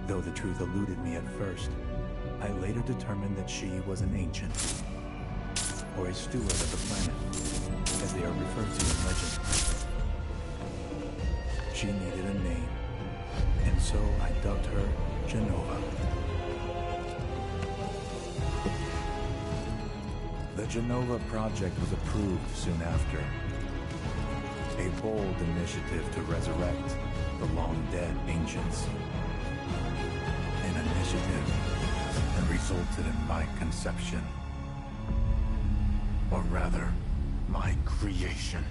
Though the truth eluded me at first, I later determined that she was an ancient, or a steward of the planet, as they are referred to in legend. She needed a name, and so I dubbed her Genova. The Genova project was approved soon after. A bold initiative to resurrect the long-dead ancients. An initiative that resulted in my conception. Or rather, my creation.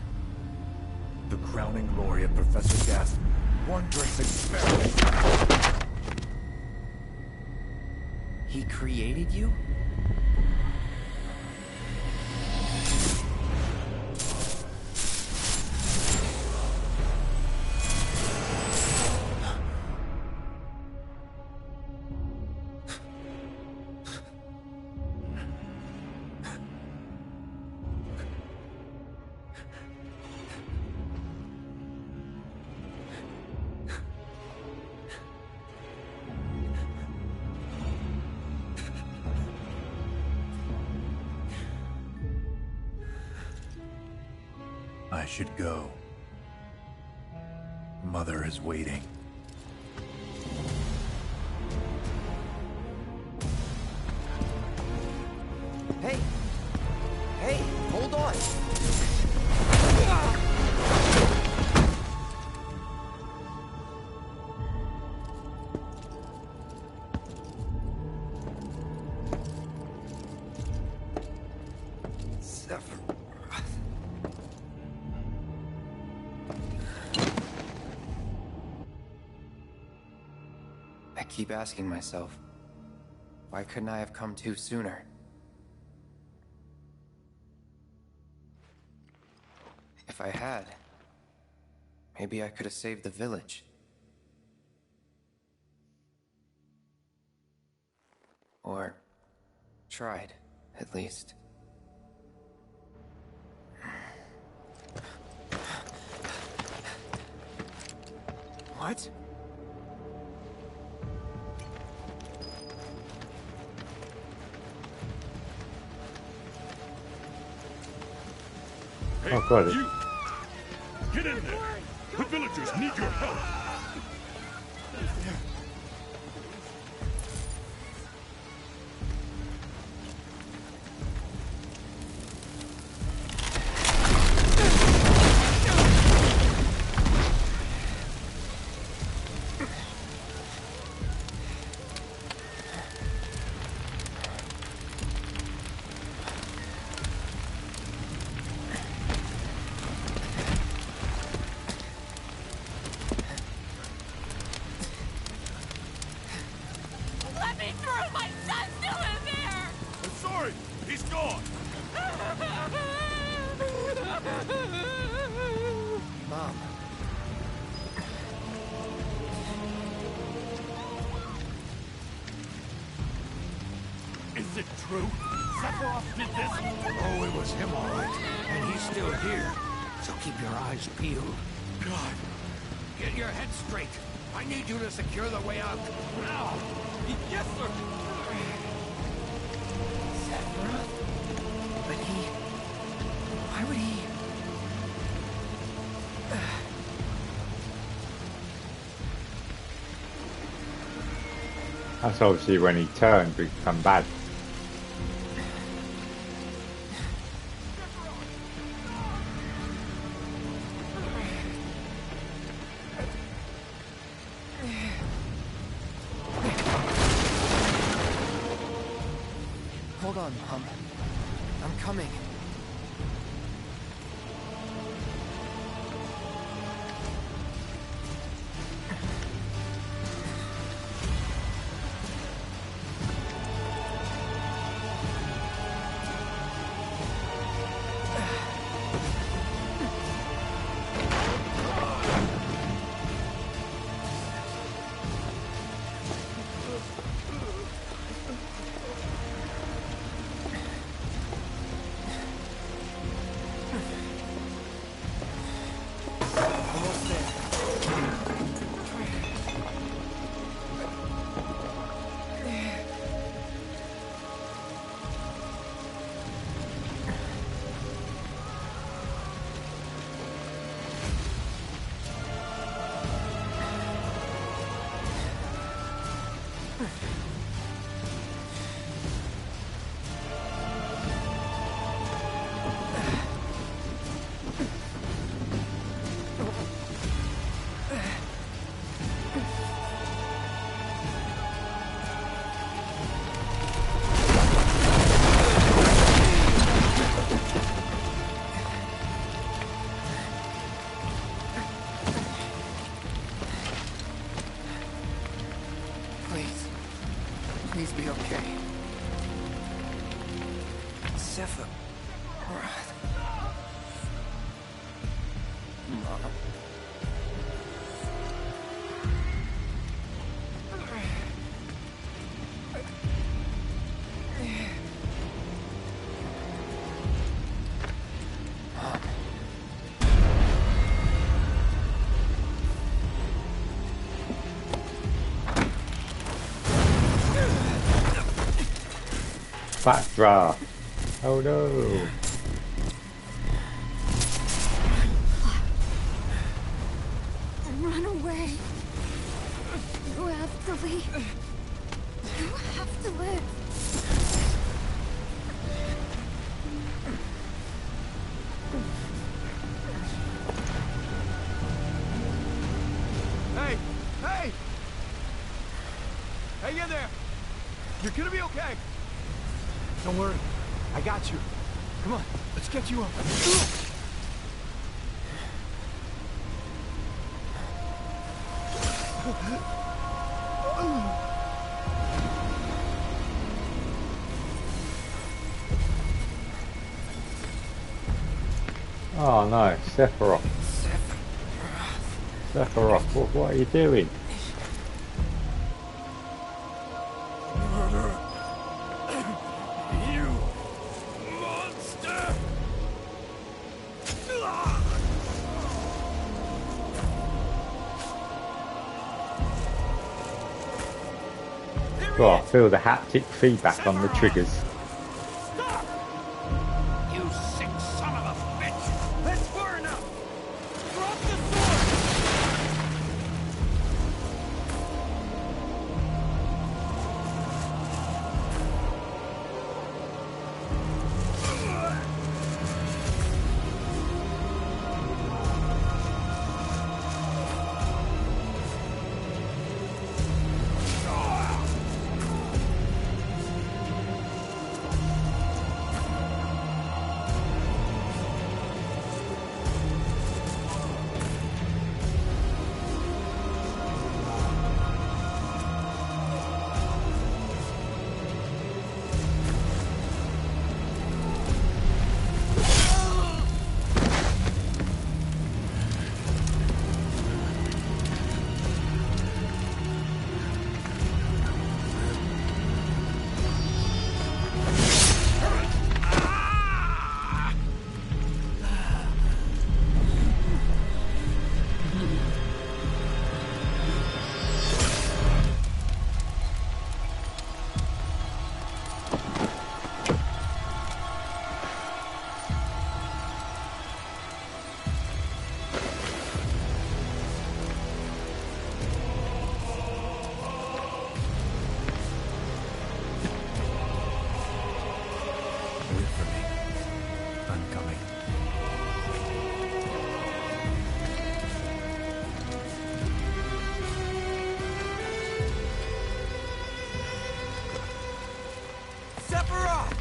The crowning glory of Professor Gast's wondrous experiment. He created you? I should go. Mother is waiting. Hey! Hey, hold on! I keep asking myself, why couldn't I have come to sooner? If I had, maybe I could have saved the village. Or tried, at least. What? Hey, Oh, got it. you! Get in there! The villagers need your help! Let me through! My son's still in there! I'm sorry! He's gone! Mom. Is it true? Sephiroth did this? Oh, it was him, all right. And he's still here. So keep your eyes peeled. God. Get your head straight. I need you to secure the way out. Now! Yes, sir! Sephiroth? But he... Why would he... That's obviously when he turned to become bad. Hold on, Mom. I'm coming. Please be okay. Sephiroth. Mom. Fat draft. Oh no. Run away. You have to leave. You have to live. Don't worry. I got you. Come on, let's get you up. Oh no, Sephiroth. Sephiroth, what are you doing? You monster! Oh, I feel the haptic feedback on the triggers. You sick son of a bitch! That's far enough! Drop the sword! Sephiroth!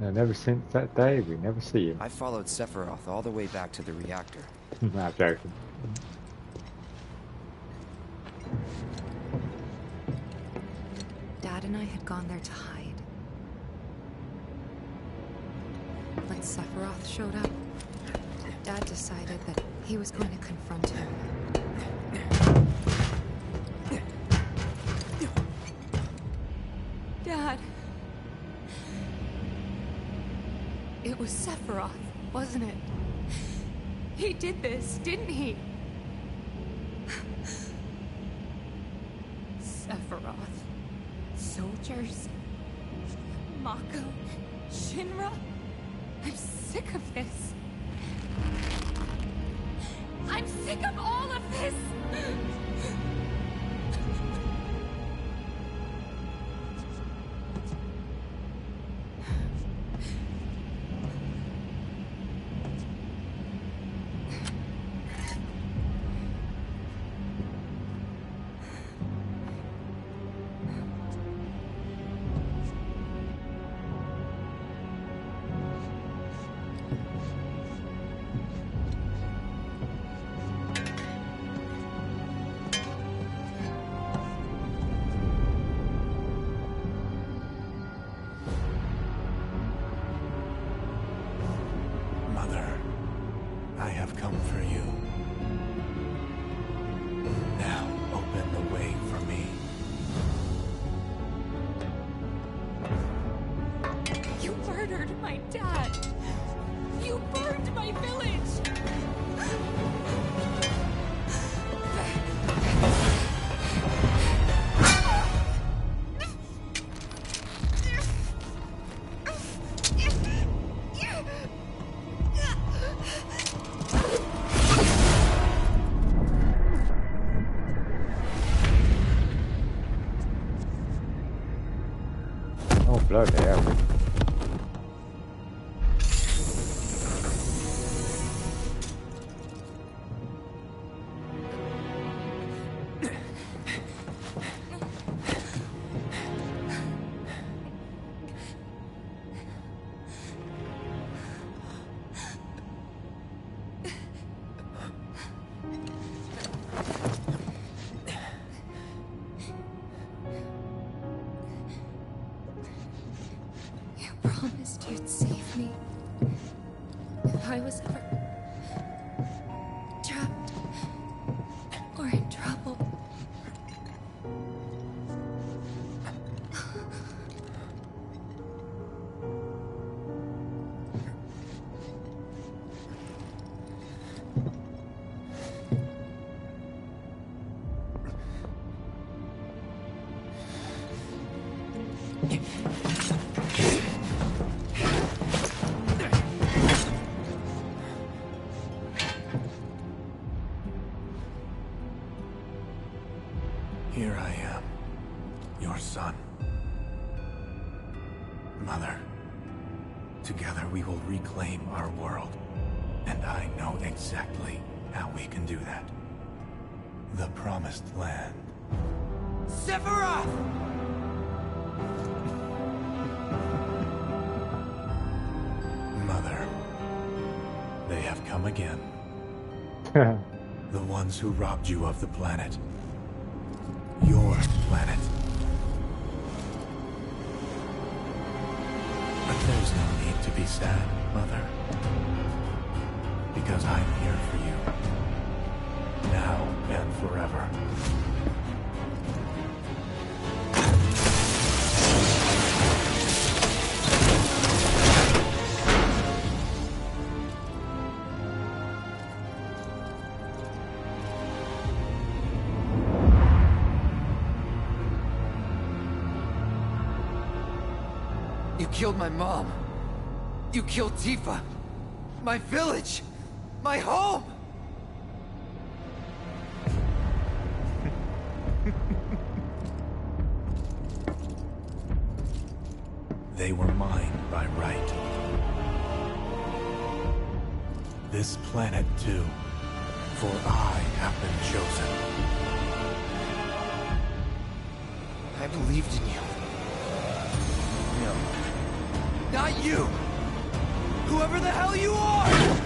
And ever since that day, we never see him. I followed Sephiroth all the way back to the reactor. I'm joking. Dad and I had gone there to hide. When Sephiroth showed up, Dad decided that he was going to confront him. Dad! It was Sephiroth, wasn't it? He did this, didn't he? Sephiroth. Soldiers. Mako. Shinra. I'm sick of this. I'm sick of all of this! Bloody hell. Promised you'd save me if I was ever trapped or in trouble. Here I am, your son. Mother, together we will reclaim our world. And I know exactly how we can do that. The Promised Land. Sephiroth! Mother, they have come again. The ones who robbed you of the planet. Your planet. But there's no need to be sad, Mother. Because I'm here for you. Now and forever. You killed my mom. You killed Tifa. My village. My home. They were mine by right. This planet too, for I have been chosen. I believed in you. No. Not you! Whoever the hell you are!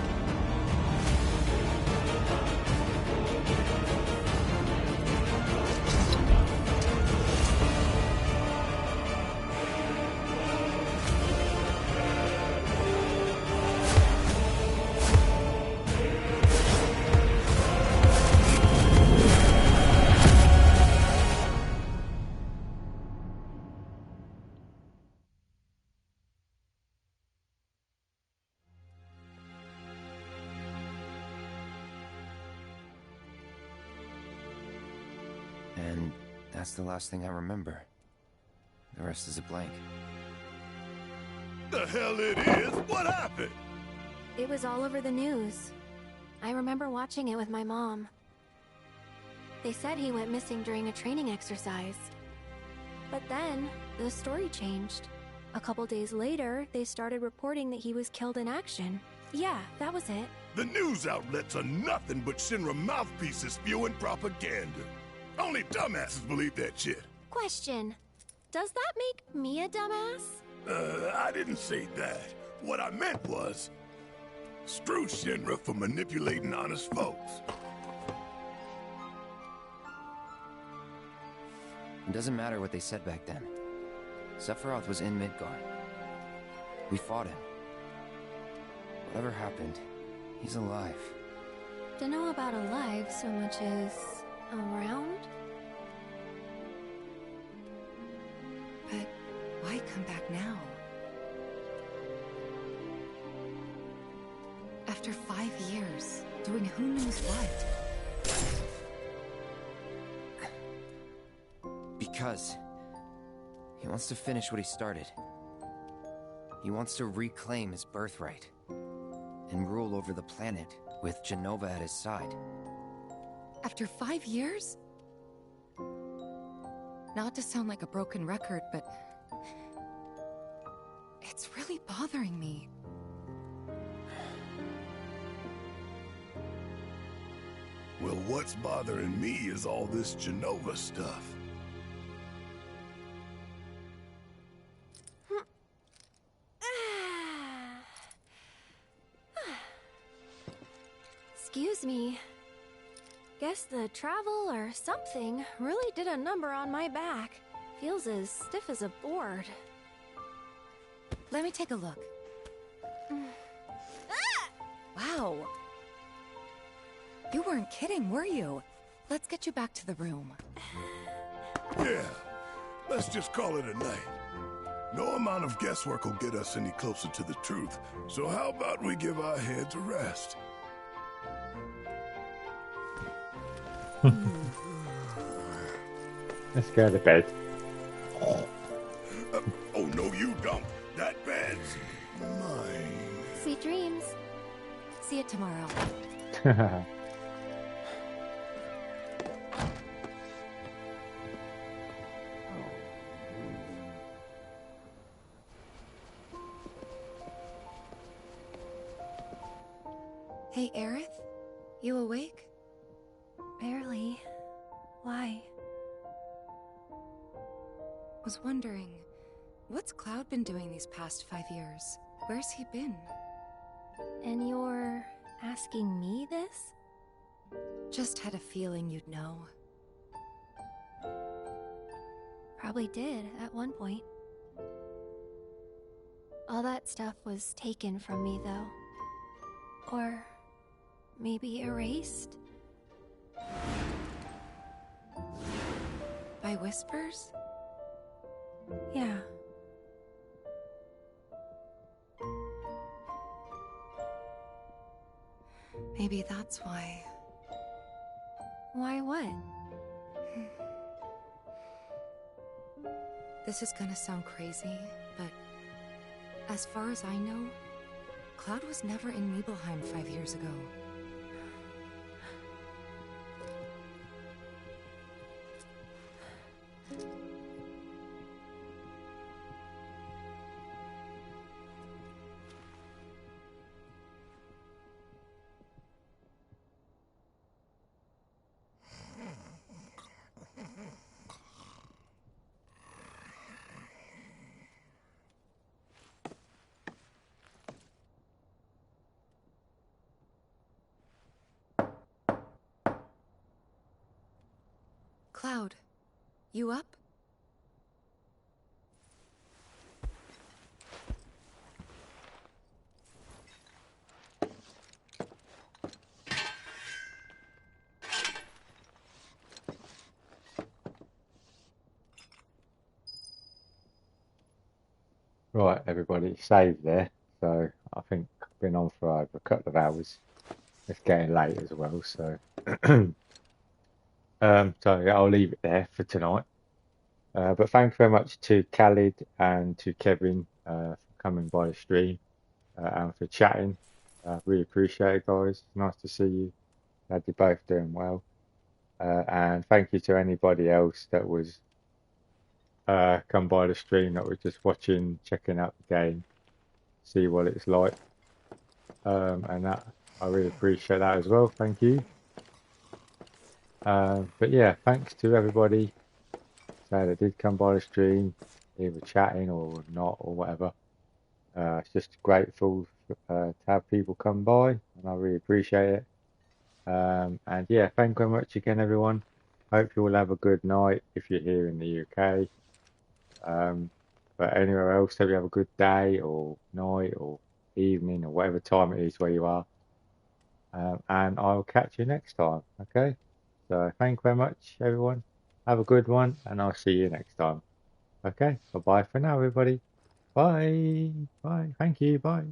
And that's the last thing I remember. The rest is a blank. The hell it is? What happened? It was all over the news. I remember watching it with my mom. They said he went missing during a training exercise. But then, the story changed. A couple days later, they started reporting that he was killed in action. Yeah, that was it. The news outlets are nothing but Shinra mouthpieces spewing propaganda. Only dumbasses believe that shit. Question. Does that make me a dumbass? I didn't say that. What I meant was, screw Shinra for manipulating honest folks. It doesn't matter what they said back then. Sephiroth was in Midgard. We fought him. Whatever happened, he's alive. Don't know about alive so much as around? But why come back now? After 5 years, doing who knows what? Because he wants to finish what he started. He wants to reclaim his birthright and rule over the planet with Jenova at his side. After 5 years? Not to sound like a broken record, but It's really bothering me. Well, what's bothering me is all this Genova stuff. Excuse me. Guess the travel or something really did a number on my back. Feels as stiff as a board. Let me take a look. Wow. You weren't kidding, were you? Let's get you back to the room. Yeah, let's just call it a night. No amount of guesswork will get us any closer to the truth, so how about we give our heads a rest? Let's go to bed. Oh no, you don't. That bed's mine. Sweet dreams. See you tomorrow. Hey, Aerith? You awake? Barely. Why? Was wondering, what's Cloud been doing these past 5 years? Where's he been? And you're asking me this? Just had a feeling you'd know. Probably did at one point. All that stuff was taken from me, though. Or maybe erased? By whispers? Yeah. Maybe that's why. Why what? This is gonna sound crazy, but as far as I know, Cloud was never in Nibelheim 5 years ago. Cloud, you up? Right, everybody, saved there. So I think I've been on for over a couple of hours. It's getting late as well, so so yeah, I'll leave it there for tonight. But thank you very much to Khalid and to Kevin for coming by the stream and for chatting. Really appreciate it, guys. Nice to see you. Glad you're both doing well. And thank you to anybody else that was come by the stream that was just watching, checking out the game, see what it's like. And that I really appreciate that as well. Thank you. But yeah, thanks to everybody that did come by the stream, either chatting or not or whatever. It's just grateful to have people come by, and I really appreciate it. And yeah, thank you very much again, everyone. Hope you all have a good night if you're here in the UK. But anywhere else, hope you have a good day or night or evening or whatever time it is where you are. And I'll catch you next time. Okay? So thank you very much, everyone. Have a good one, and I'll see you next time. Okay? Bye-bye for now, everybody. Bye. Bye. Thank you. Bye.